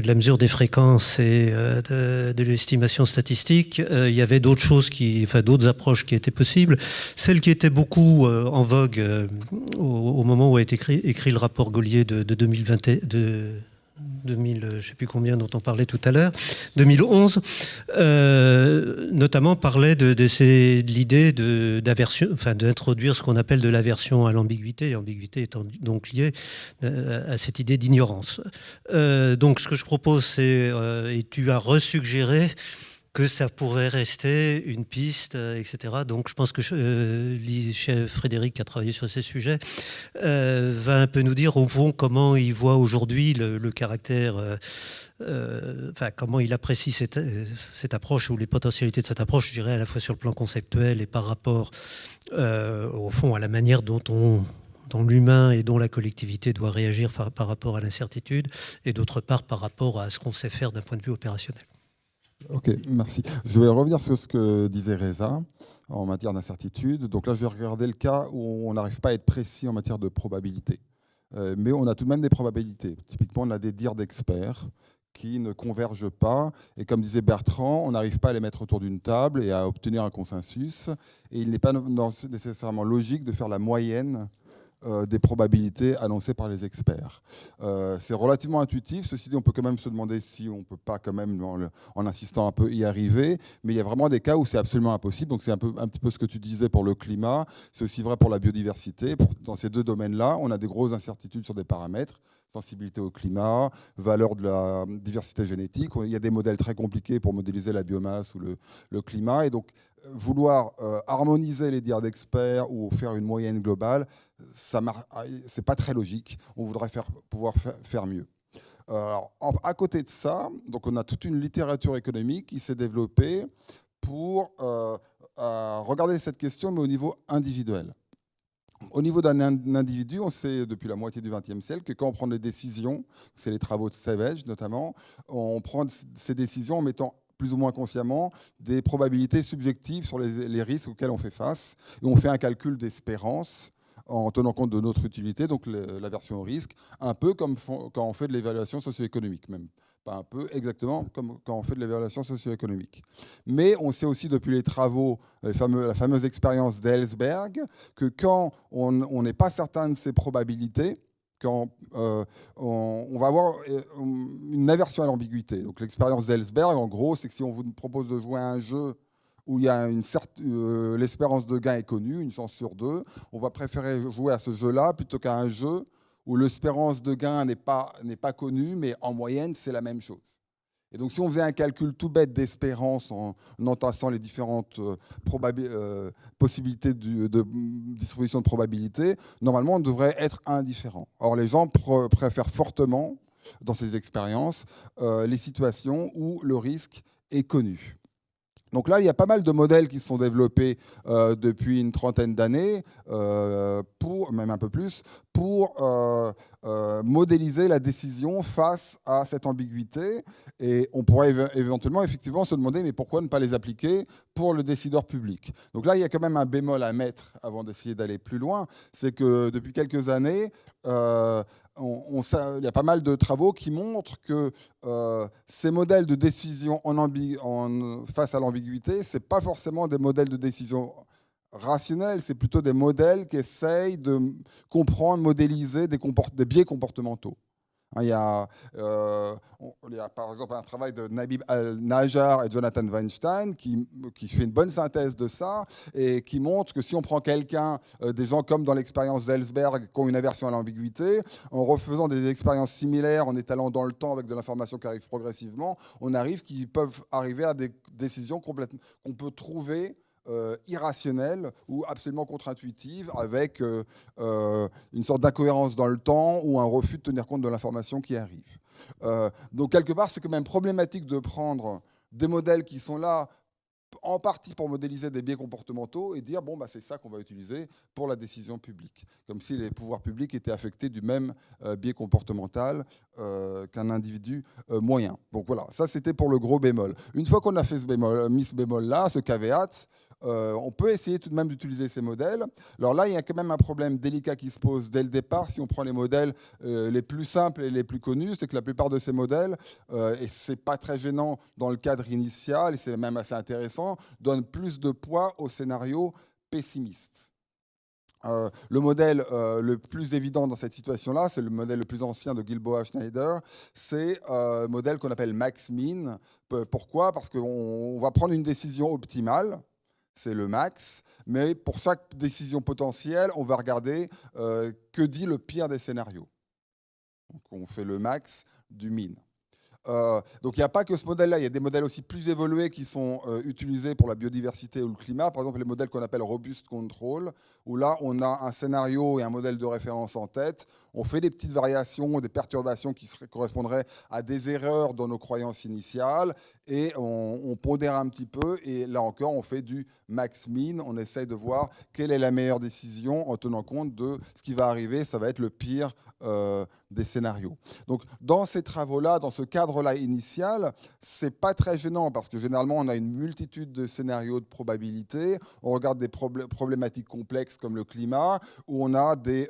la mesure des fréquences et de l'estimation statistique, il y avait d'autres choses, d'autres approches qui étaient possibles. Celle qui était beaucoup en vogue au moment où a été écrit le rapport Gaulier de 2020, je ne sais plus combien, dont on parlait tout à l'heure, 2011, notamment parlait de l'idée d'aversion, d'introduire ce qu'on appelle de l'aversion à l'ambiguïté, l'ambiguïté étant donc liée à cette idée d'ignorance. Donc ce que je propose, c'est, et tu as resuggéré, que ça pourrait rester une piste, etc. Donc je pense que Frédéric, qui a travaillé sur ces sujets, va un peu nous dire au fond comment il voit aujourd'hui le caractère, comment il apprécie cette approche, ou les potentialités de cette approche, je dirais, à la fois sur le plan conceptuel et par rapport au fond à la manière dont l'humain et dont la collectivité doit réagir par rapport à l'incertitude, et d'autre part par rapport à ce qu'on sait faire d'un point de vue opérationnel. Ok, merci. Je vais revenir sur ce que disait Reza en matière d'incertitude. Donc là, je vais regarder le cas où on n'arrive pas à être précis en matière de probabilité. Mais on a tout de même des probabilités. Typiquement, on a des dires d'experts qui ne convergent pas. Et comme disait Bertrand, on n'arrive pas à les mettre autour d'une table et à obtenir un consensus. Et il n'est pas nécessairement logique de faire la moyenne des probabilités annoncées par les experts. C'est relativement intuitif. Ceci dit, on peut quand même se demander si on ne peut pas quand même, en insistant un peu, y arriver. Mais il y a vraiment des cas où c'est absolument impossible. Donc c'est un petit peu ce que tu disais pour le climat. C'est aussi vrai pour la biodiversité. Dans ces deux domaines-là, on a des grosses incertitudes sur des paramètres. Sensibilité au climat, valeur de la diversité génétique. Il y a des modèles très compliqués pour modéliser la biomasse ou le climat. Et donc, vouloir harmoniser les dires d'experts ou faire une moyenne globale, c'est pas très logique. On voudrait pouvoir faire mieux. Alors, à côté de ça, donc on a toute une littérature économique qui s'est développée pour regarder cette question, mais au niveau individuel. Au niveau d'un individu, on sait depuis la moitié du XXe siècle que quand on prend des décisions, c'est les travaux de Savage notamment, on prend ces décisions en mettant plus ou moins consciemment des probabilités subjectives sur les risques auxquels on fait face. Et on fait un calcul d'espérance en tenant compte de notre utilité, donc l'aversion au risque, un peu comme quand on fait de l'évaluation socio-économique, même pas un peu, exactement comme quand on fait de l'évaluation socio-économique. Mais on sait aussi depuis les travaux, la fameuse expérience d'Ellsberg, que quand on n'est pas certain de ses probabilités, quand on va avoir une aversion à l'ambiguïté. Donc l'expérience d'Ellsberg, en gros, c'est que si on vous propose de jouer à un jeu où il y a l'espérance de gain est connue, une chance sur deux, on va préférer jouer à ce jeu-là plutôt qu'à un jeu où l'espérance de gain n'est pas connue, mais en moyenne, c'est la même chose. Et donc, si on faisait un calcul tout bête d'espérance en entassant les différentes possibilités de distribution de probabilité, normalement, on devrait être indifférent. Or, les gens préfèrent fortement, dans ces expériences, les situations où le risque est connu. Donc là, il y a pas mal de modèles qui se sont développés depuis une trentaine d'années, même un peu plus, pour modéliser la décision face à cette ambiguïté. Et on pourrait éventuellement, effectivement, se demander, mais pourquoi ne pas les appliquer pour le décideur public? Donc là, il y a quand même un bémol à mettre avant d'essayer d'aller plus loin. C'est que depuis quelques années, il y a pas mal de travaux qui montrent que ces modèles de décision face à l'ambiguïté, ce n'est pas forcément des modèles de décision rationnels, c'est plutôt des modèles qui essayent de comprendre, modéliser des biais comportementaux. Il y a par exemple un travail de Nabih al-Najjar et Jonathan Weinstein qui fait une bonne synthèse de ça et qui montre que si on prend quelqu'un, des gens comme dans l'expérience d'Ellsberg qui ont une aversion à l'ambiguïté, en refaisant des expériences similaires, en étalant dans le temps avec de l'information qui arrive progressivement, qu'ils peuvent arriver à des décisions qu'on peut trouver irrationnelle ou absolument contre-intuitive, avec une sorte d'incohérence dans le temps ou un refus de tenir compte de l'information qui arrive. Donc quelque part, c'est quand même problématique de prendre des modèles qui sont là en partie pour modéliser des biais comportementaux et dire, bon, bah, c'est ça qu'on va utiliser pour la décision publique, comme si les pouvoirs publics étaient affectés du même biais comportemental qu'un individu moyen. Donc voilà, ça c'était pour le gros bémol. Une fois qu'on a fait mis ce bémol-là, ce caveat, on peut essayer tout de même d'utiliser ces modèles. Alors là, il y a quand même un problème délicat qui se pose dès le départ. Si on prend les modèles les plus simples et les plus connus, c'est que la plupart de ces modèles, et c'est pas très gênant dans le cadre initial, et c'est même assez intéressant, donnent plus de poids au scénario pessimiste. Le modèle le plus évident dans cette situation-là, c'est le modèle le plus ancien de Gilboa Schneider, c'est un modèle qu'on appelle max-min. Pourquoi? Parce qu'on va prendre une décision optimale, c'est le max, mais pour chaque décision potentielle, on va regarder que dit le pire des scénarios. Donc on fait le max du min. Donc il n'y a pas que ce modèle-là, il y a des modèles aussi plus évolués qui sont utilisés pour la biodiversité ou le climat. Par exemple, les modèles qu'on appelle Robust Control, où là, on a un scénario et un modèle de référence en tête. On fait des petites variations, des perturbations qui correspondraient à des erreurs dans nos croyances initiales, et on pondère un petit peu, et là encore, on fait du max-min. On essaye de voir quelle est la meilleure décision en tenant compte de ce qui va arriver. Ça va être le pire des scénarios. Donc, dans ces travaux-là, dans ce cadre-là initial, c'est pas très gênant parce que généralement, on a une multitude de scénarios de probabilité. On regarde des problématiques complexes comme le climat, où on a des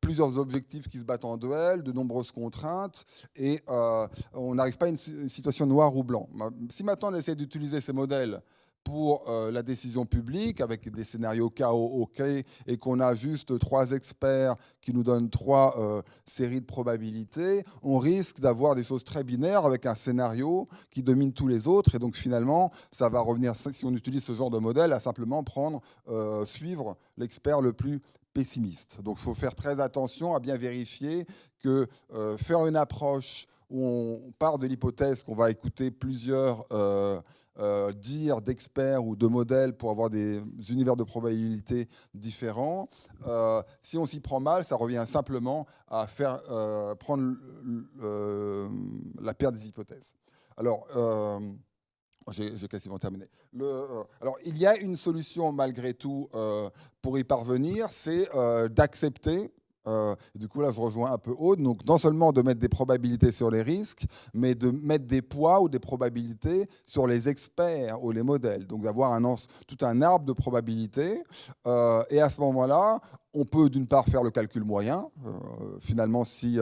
plusieurs objectifs qui se battent en duel, de nombreuses contraintes, et on n'arrive pas à une situation noire ou blanc. Si maintenant on essaie d'utiliser ces modèles pour la décision publique, avec des scénarios OK, et qu'on a juste 3 experts qui nous donnent 3 séries de probabilités, on risque d'avoir des choses très binaires avec un scénario qui domine tous les autres. Et donc finalement, ça va revenir, si on utilise ce genre de modèle, à simplement suivre l'expert le plus pessimiste. Donc il faut faire très attention à bien vérifier que faire une approche où on part de l'hypothèse qu'on va écouter plusieurs dires d'experts ou de modèles pour avoir des univers de probabilité différents. Si on s'y prend mal, ça revient simplement à faire prendre la paire des hypothèses. Alors, j'ai quasiment terminé. Alors, il y a une solution malgré tout pour y parvenir, c'est d'accepter. Du coup, là, je rejoins un peu Aude. Donc, non seulement de mettre des probabilités sur les risques, mais de mettre des poids ou des probabilités sur les experts ou les modèles. Donc, d'avoir tout un arbre de probabilités. Et à ce moment-là, on peut d'une part faire le calcul moyen, finalement, si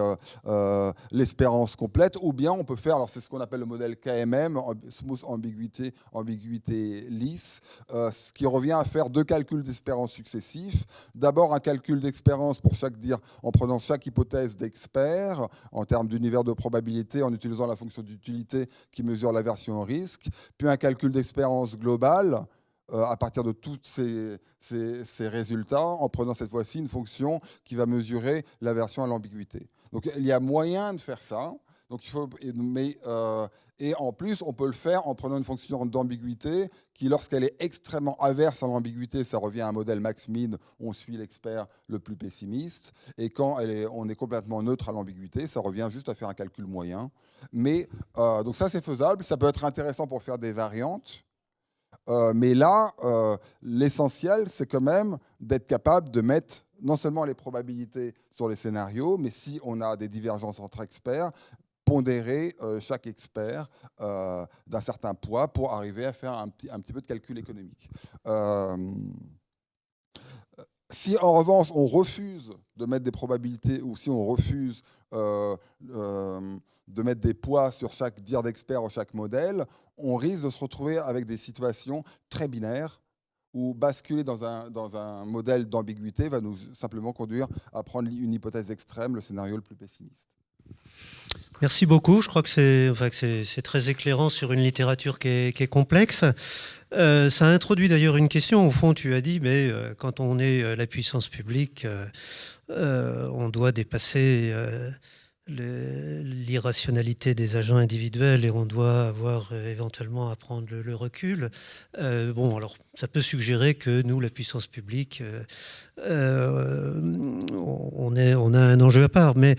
l'espérance complète, ou bien on peut faire, alors c'est ce qu'on appelle le modèle KMM, Smooth ambiguïté lisse, ce qui revient à faire 2 calculs d'espérance successifs. D'abord un calcul d'espérance pour chaque dire, en prenant chaque hypothèse d'expert, en termes d'univers de probabilité, en utilisant la fonction d'utilité qui mesure l'aversion au risque, puis un calcul d'espérance globale, à partir de tous ces résultats, en prenant cette fois-ci une fonction qui va mesurer l'aversion à l'ambiguïté. Donc il y a moyen de faire ça. Donc, et en plus, on peut le faire en prenant une fonction d'ambiguïté qui, lorsqu'elle est extrêmement averse à l'ambiguïté, ça revient à un modèle max-min, on suit l'expert le plus pessimiste. Et quand on est complètement neutre à l'ambiguïté, ça revient juste à faire un calcul moyen. Mais donc ça, c'est faisable. Ça peut être intéressant pour faire des variantes. Mais là, l'essentiel, c'est quand même d'être capable de mettre non seulement les probabilités sur les scénarios, mais si on a des divergences entre experts, pondérer chaque expert d'un certain poids pour arriver à faire un petit peu de calcul économique. Si en revanche on refuse de mettre des probabilités ou si on refuse de mettre des poids sur chaque dire d'expert ou chaque modèle, on risque de se retrouver avec des situations très binaires où basculer dans un modèle d'ambiguïté va nous simplement conduire à prendre une hypothèse extrême, le scénario le plus pessimiste. Merci beaucoup. Je crois que c'est très éclairant sur une littérature qui est complexe. Ça introduit d'ailleurs une question. Au fond, tu as dit, mais quand on est la puissance publique, on doit dépasser l'irrationalité des agents individuels et on doit avoir éventuellement à prendre le recul. Bon, alors ça peut suggérer que nous, la puissance publique, on a un enjeu à part. Mais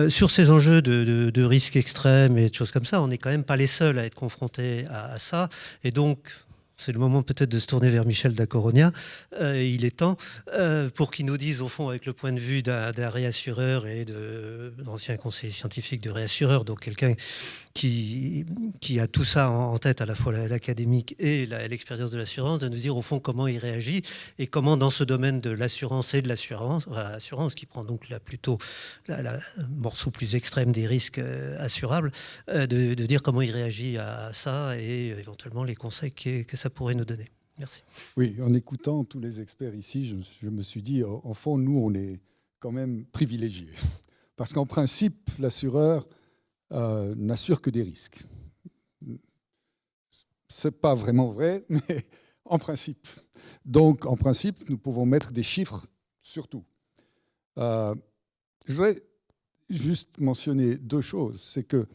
sur ces enjeux de risques extrêmes et de choses comme ça, on n'est quand même pas les seuls à être confrontés à ça. Et donc, c'est le moment peut-être de se tourner vers Michel Dacoronia. Il est temps pour qu'il nous dise, au fond, avec le point de vue d'un réassureur et d'ancien conseiller scientifique de réassureur, donc quelqu'un qui a tout ça en tête, à la fois l'académique et l'expérience de l'assurance, de nous dire, au fond, comment il réagit et comment, dans ce domaine de l'assurance et de l'assurance, qui prend donc plutôt la morceau plus extrême des risques assurables, de dire comment il réagit à ça et éventuellement les conseils que ça pourrait nous donner. Merci. Oui, en écoutant tous les experts ici, je me suis dit, en fond, nous, on est quand même privilégiés. Parce qu'en principe, l'assureur n'assure que des risques. Ce n'est pas vraiment vrai, mais en principe. Donc, en principe, nous pouvons mettre des chiffres sur tout. Je voudrais juste mentionner 2 choses. C'est que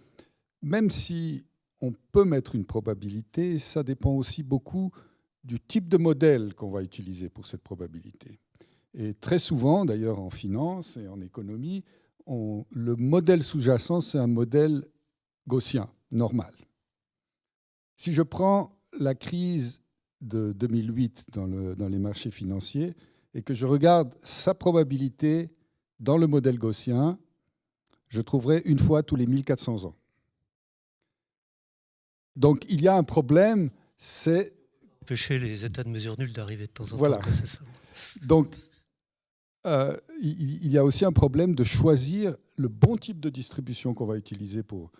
même si on peut mettre une probabilité, ça dépend aussi beaucoup du type de modèle qu'on va utiliser pour cette probabilité. Et très souvent, d'ailleurs en finance et en économie, le modèle sous-jacent, c'est un modèle gaussien, normal. Si je prends la crise de 2008 dans les marchés financiers et que je regarde sa probabilité dans le modèle gaussien, je trouverai une fois tous les 1400 ans. Donc, il y a un problème, c'est... Empêcher les états de mesure nulle d'arriver de temps en temps. Voilà. C'est ça. Donc, il y a aussi un problème de choisir le bon type de distribution qu'on va utiliser pour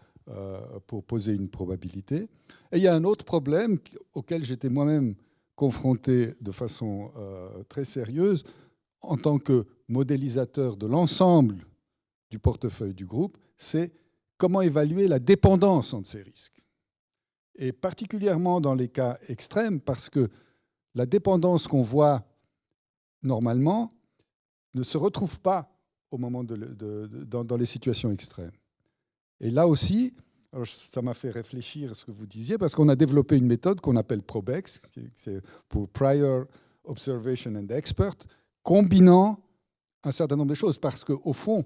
poser une probabilité. Et il y a un autre problème auquel j'étais moi-même confronté de façon très sérieuse en tant que modélisateur de l'ensemble du portefeuille du groupe, c'est comment évaluer la dépendance entre ces risques. Et particulièrement dans les cas extrêmes, parce que la dépendance qu'on voit normalement ne se retrouve pas au moment dans les situations extrêmes. Et là aussi, alors ça m'a fait réfléchir à ce que vous disiez, parce qu'on a développé une méthode qu'on appelle PROBEX, c'est pour Prior Observation and Expert, combinant un certain nombre de choses. Parce qu'au fond,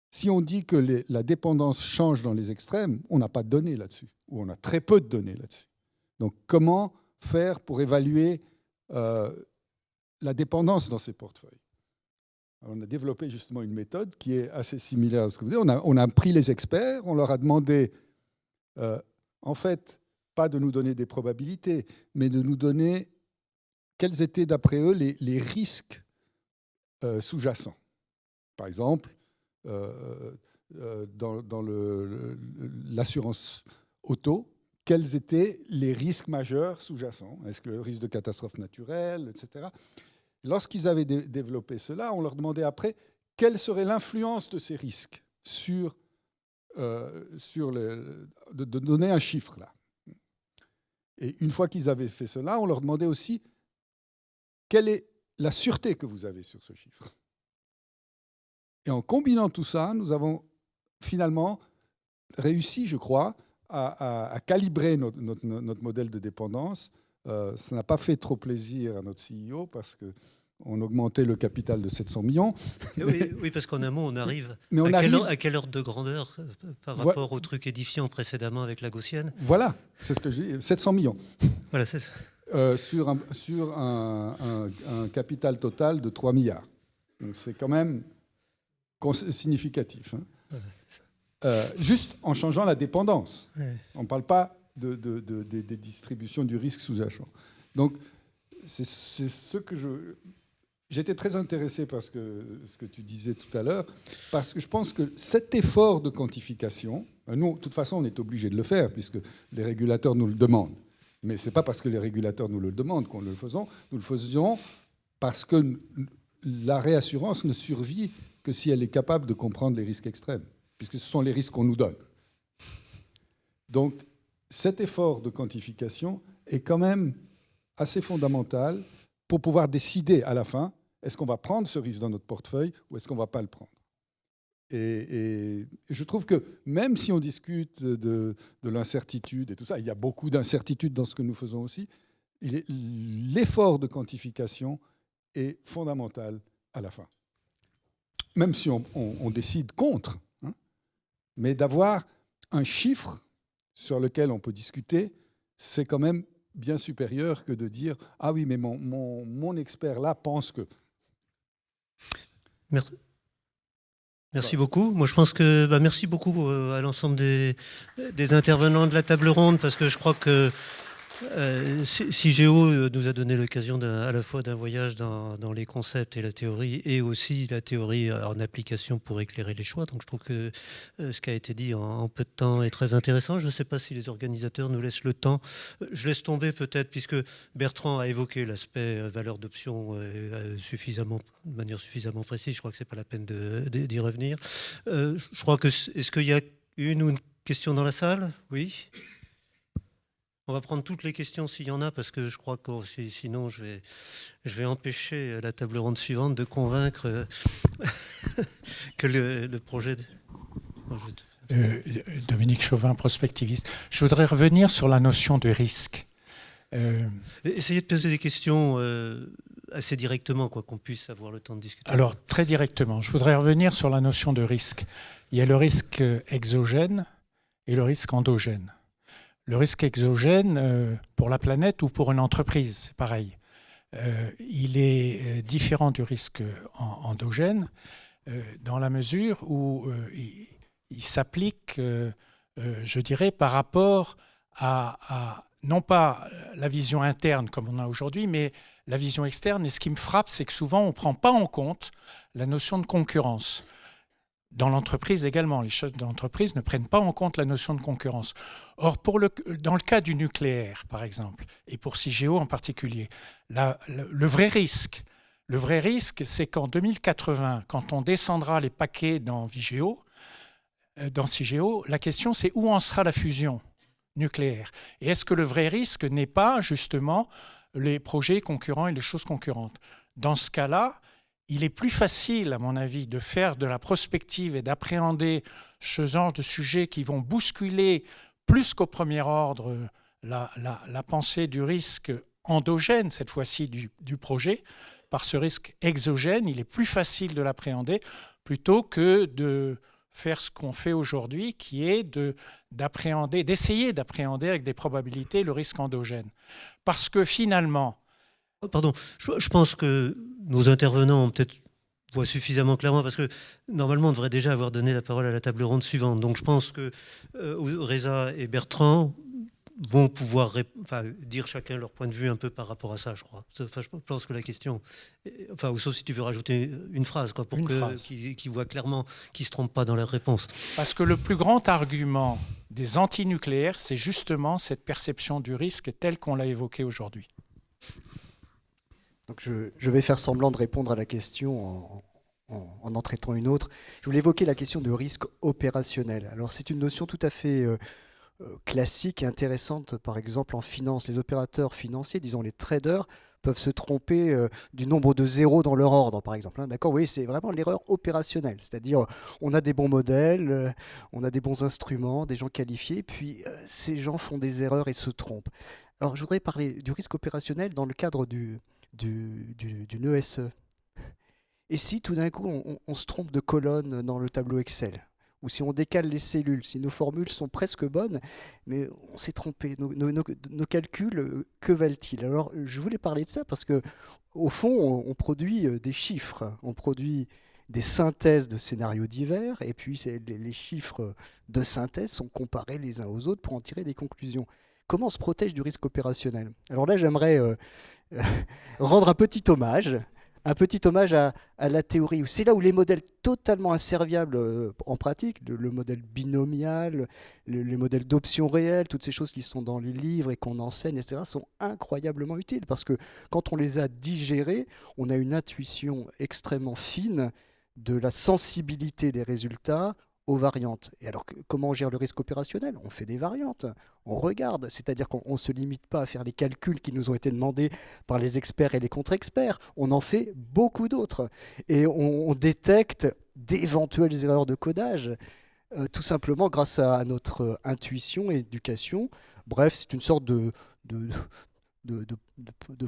si on dit que la dépendance change dans les extrêmes, on n'a pas de données là-dessus, ou on a très peu de données là-dessus. Donc comment faire pour évaluer la dépendance dans ces portefeuilles? Alors, on a développé justement une méthode qui est assez similaire à ce que vous dites. On a pris les experts, on leur a demandé, en fait, pas de nous donner des probabilités, mais de nous donner quels étaient, d'après eux, les risques sous-jacents. Par exemple, dans l'assurance auto, quels étaient les risques majeurs sous-jacents? Est-ce que le risque de catastrophe naturelle, etc. Lorsqu'ils avaient développé cela, on leur demandait après quelle serait l'influence de ces risques de donner un chiffre là. Et une fois qu'ils avaient fait cela, on leur demandait aussi quelle est la sûreté que vous avez sur ce chiffre. Et en combinant tout ça, nous avons finalement réussi, je crois, à calibrer notre modèle de dépendance. Ça n'a pas fait trop plaisir à notre CEO parce qu'on augmentait le capital de 700 millions. Oui, parce qu'en amont, on arrive, à quelle ordre de grandeur par rapport au truc édifiant précédemment avec la gaussienne? Voilà, c'est ce que j'ai dit, 700 millions. Voilà, c'est ça. Sur un capital total de 3 milliards. Donc c'est quand même significatif. Hein. Voilà, juste en changeant la dépendance. ouais. On ne parle pas des distributions du risque sous-jacent. Donc, c'est ce que j'étais très intéressé par ce que tu disais tout à l'heure, parce que je pense que cet effort de quantification, nous, de toute façon, on est obligé de le faire, puisque les régulateurs nous le demandent. Mais ce n'est pas parce que les régulateurs nous le demandent qu'on le faisons. Nous le faisions parce que la réassurance ne survit que si elle est capable de comprendre les risques extrêmes, puisque ce sont les risques qu'on nous donne. Donc, cet effort de quantification est quand même assez fondamental pour pouvoir décider à la fin, est-ce qu'on va prendre ce risque dans notre portefeuille ou est-ce qu'on ne va pas le prendre? Et je trouve que même si on discute de l'incertitude et tout ça, il y a beaucoup d'incertitudes dans ce que nous faisons aussi, l'effort de quantification est fondamental à la fin. Même si on décide contre, hein, mais d'avoir un chiffre sur lequel on peut discuter, c'est quand même bien supérieur que de dire « Ah oui, mais mon expert là pense que… » Merci. Merci beaucoup. Moi, je pense que merci beaucoup à l'ensemble des intervenants de la table ronde, parce que je crois que CIGEO nous a donné l'occasion à la fois d'un voyage dans les concepts et la théorie, et aussi la théorie en application pour éclairer les choix. Donc je trouve que ce qui a été dit en peu de temps est très intéressant. Je ne sais pas si les organisateurs nous laissent le temps. Je laisse tomber peut-être, puisque Bertrand a évoqué l'aspect valeur d'option de manière suffisamment précise. Je crois que ce n'est pas la peine d'y revenir. Je crois que est-ce qu'il y a une ou une question dans la salle? Oui. On va prendre toutes les questions s'il y en a, parce que je crois que sinon je vais empêcher la table ronde suivante de convaincre que le projet… Dominique Chauvin, prospectiviste. Je voudrais revenir sur la notion de risque. Essayez de poser des questions assez directement, qu'on puisse avoir le temps de discuter. Alors, très directement, je voudrais revenir sur la notion de risque. Il y a le risque exogène et le risque endogène. Le risque exogène, pour la planète ou pour une entreprise, c'est pareil. Il est différent du risque endogène dans la mesure où il s'applique, je dirais, par rapport à non pas la vision interne comme on a aujourd'hui, mais la vision externe. Et ce qui me frappe, c'est que souvent, on ne prend pas en compte la notion de concurrence. Dans l'entreprise également, les chefs d'entreprise ne prennent pas en compte la notion de concurrence. Or, dans le cas du nucléaire, par exemple, et pour Cigéo en particulier, le vrai risque, c'est qu'en 2080, quand on descendra les paquets dans Cigéo, la question c'est où en sera la fusion nucléaire. Et est-ce que le vrai risque n'est pas justement les projets concurrents et les choses concurrentes? Dans ce cas-là, il est plus facile, à mon avis, de faire de la prospective et d'appréhender ce genre de sujets qui vont bousculer plus qu'au premier ordre la pensée du risque endogène, cette fois-ci du projet. Par ce risque exogène, il est plus facile de l'appréhender plutôt que de faire ce qu'on fait aujourd'hui, qui est d'essayer d'appréhender avec des probabilités le risque endogène. Parce que finalement... Pardon, je pense que nos intervenants ont peut-être voient suffisamment clairement, parce que normalement on devrait déjà avoir donné la parole à la table ronde suivante. Donc je pense que Reza et Bertrand vont pouvoir dire chacun leur point de vue un peu par rapport à ça, je crois. Enfin, je pense que la question... Enfin, ou sauf si tu veux rajouter une phrase, quoi, pour qu'ils voient clairement qu'ils ne se trompent pas dans leur réponse. Parce que le plus grand argument des antinucléaires, c'est justement cette perception du risque telle qu'on l'a évoquée aujourd'hui. Donc je vais faire semblant de répondre à la question en en traitant une autre. Je voulais évoquer la question de risque opérationnel. Alors c'est une notion tout à fait classique et intéressante, par exemple en finance. Les opérateurs financiers, disons les traders, peuvent se tromper du nombre de zéros dans leur ordre, par exemple. D'accord, oui, c'est vraiment l'erreur opérationnelle. C'est-à-dire, on a des bons modèles, on a des bons instruments, des gens qualifiés, puis ces gens font des erreurs et se trompent. Alors je voudrais parler du risque opérationnel dans le cadre d'une ESE. Et si tout d'un coup on se trompe de colonne dans le tableau Excel, ou si on décale les cellules, si nos formules sont presque bonnes, mais on s'est trompé, nos calculs, que valent-ils? Alors je voulais parler de ça parce que au fond on produit des chiffres, on produit des synthèses de scénarios divers, et puis les chiffres de synthèse sont comparés les uns aux autres pour en tirer des conclusions. Comment on se protège du risque opérationnel? Alors là, j'aimerais rendre un petit hommage à la théorie. C'est là où les modèles totalement inserviables en pratique, le modèle binomial, les modèles d'options réelles, toutes ces choses qui sont dans les livres et qu'on enseigne, etc., sont incroyablement utiles parce que quand on les a digérés, on a une intuition extrêmement fine de la sensibilité des résultats aux variantes. Et alors, comment on gère le risque opérationnel? On fait des variantes, on regarde, c'est-à-dire qu'on ne se limite pas à faire les calculs qui nous ont été demandés par les experts et les contre-experts, on en fait beaucoup d'autres. Et on détecte d'éventuelles erreurs de codage, tout simplement grâce à notre intuition et éducation. Bref, c'est une sorte de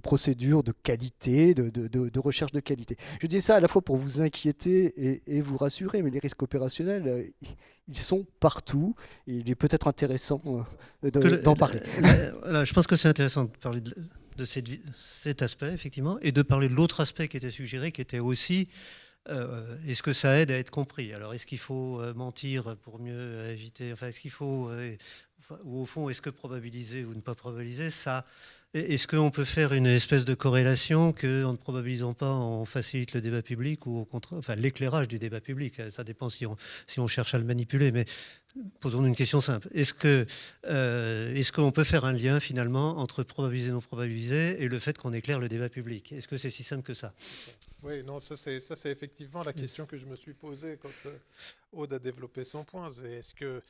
procédure de qualité, de recherche de qualité. Je dis ça à la fois pour vous inquiéter et vous rassurer, mais les risques opérationnels, ils sont partout. Et il est peut-être intéressant d'en parler. Là, je pense que c'est intéressant de parler de cet aspect, effectivement, et de parler de l'autre aspect qui était suggéré, qui était aussi est-ce que ça aide à être compris? Alors, est-ce qu'il faut mentir pour mieux éviter... Enfin, est-ce qu'il faut... ou au fond, est-ce que probabiliser ou ne pas probabiliser, ça... Est-ce qu'on peut faire une espèce de corrélation qu'en ne probabilisant pas, on facilite le débat public ou au contraire, enfin l'éclairage du débat public? Ça dépend si on cherche à le manipuler, mais posons une question simple. Est-ce qu'on peut faire un lien finalement entre probabiliser et non probabiliser et le fait qu'on éclaire le débat public? Est-ce que c'est si simple que ça? Oui, non, ça c'est effectivement la question que je me suis posée quand Aude a développé son point. Est-ce que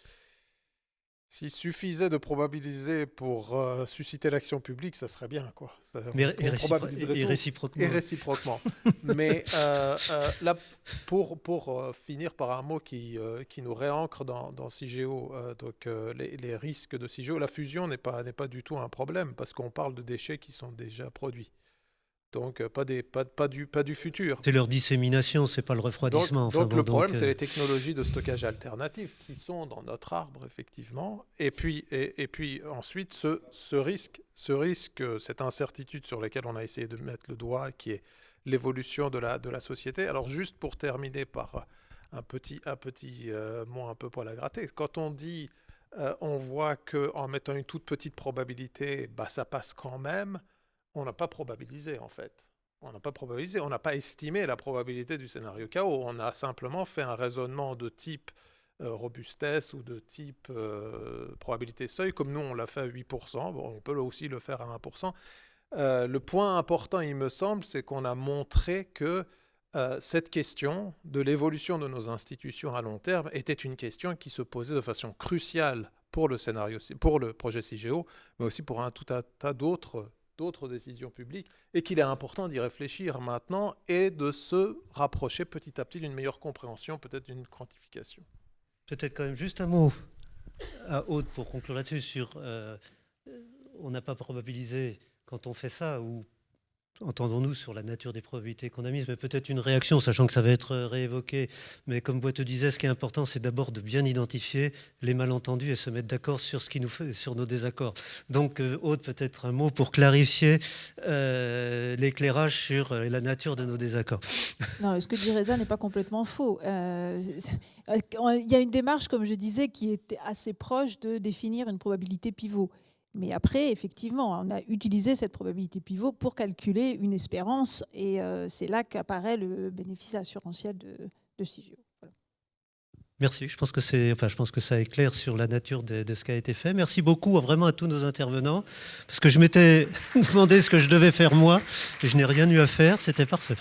s'il suffisait de probabiliser pour susciter l'action publique, ça serait bien, quoi. Et réciproquement. Et réciproquement. Mais là, pour finir par un mot qui nous réancre dans Cigéo, donc les risques de Cigéo, la fusion n'est pas du tout un problème parce qu'on parle de déchets qui sont déjà produits. Donc, pas du futur. C'est leur dissémination, c'est pas le refroidissement. Donc, le problème, c'est les technologies de stockage alternatives qui sont dans notre arbre, effectivement. Et puis ensuite, ce risque, cette incertitude sur laquelle on a essayé de mettre le doigt, qui est l'évolution de la société. Alors, juste pour terminer par un petit mot un peu poil à gratter, quand on dit, on voit qu'en mettant une toute petite probabilité, ça passe quand même. on n'a pas probabilisé en fait. On n'a pas probabilisé, on n'a pas estimé la probabilité du scénario chaos. On a simplement fait un raisonnement de type robustesse ou de type probabilité seuil, comme nous on l'a fait à 8%. Bon, on peut aussi le faire à 1%. Le point important, il me semble, c'est qu'on a montré que cette question de l'évolution de nos institutions à long terme était une question qui se posait de façon cruciale pour le projet CIGEO, mais aussi pour tout un tas d'autres décisions publiques, et qu'il est important d'y réfléchir maintenant et de se rapprocher petit à petit d'une meilleure compréhension, peut-être d'une quantification. Peut-être quand même juste un mot à Aude pour conclure là-dessus sur on n'a pas probabilisé quand on fait ça, ou entendons-nous sur la nature des probabilités qu'on a mises, mais peut-être une réaction, sachant que ça va être réévoqué. Mais comme Boiteux disait, ce qui est important, c'est d'abord de bien identifier les malentendus et se mettre d'accord sur ce qui nous fait, sur nos désaccords. Donc, Aude, peut-être un mot pour clarifier l'éclairage sur la nature de nos désaccords. Non, ce que dit Reza n'est pas complètement faux. Il y a une démarche, comme je disais, qui est assez proche de définir une probabilité pivot. Mais après, effectivement, on a utilisé cette probabilité pivot pour calculer une espérance, et c'est là qu'apparaît le bénéfice assurantiel de CIGEO. Voilà. Merci, je pense que ça éclaire sur la nature de ce qui a été fait. Merci beaucoup vraiment à tous nos intervenants, parce que je m'étais demandé ce que je devais faire moi, et je n'ai rien eu à faire, c'était parfait.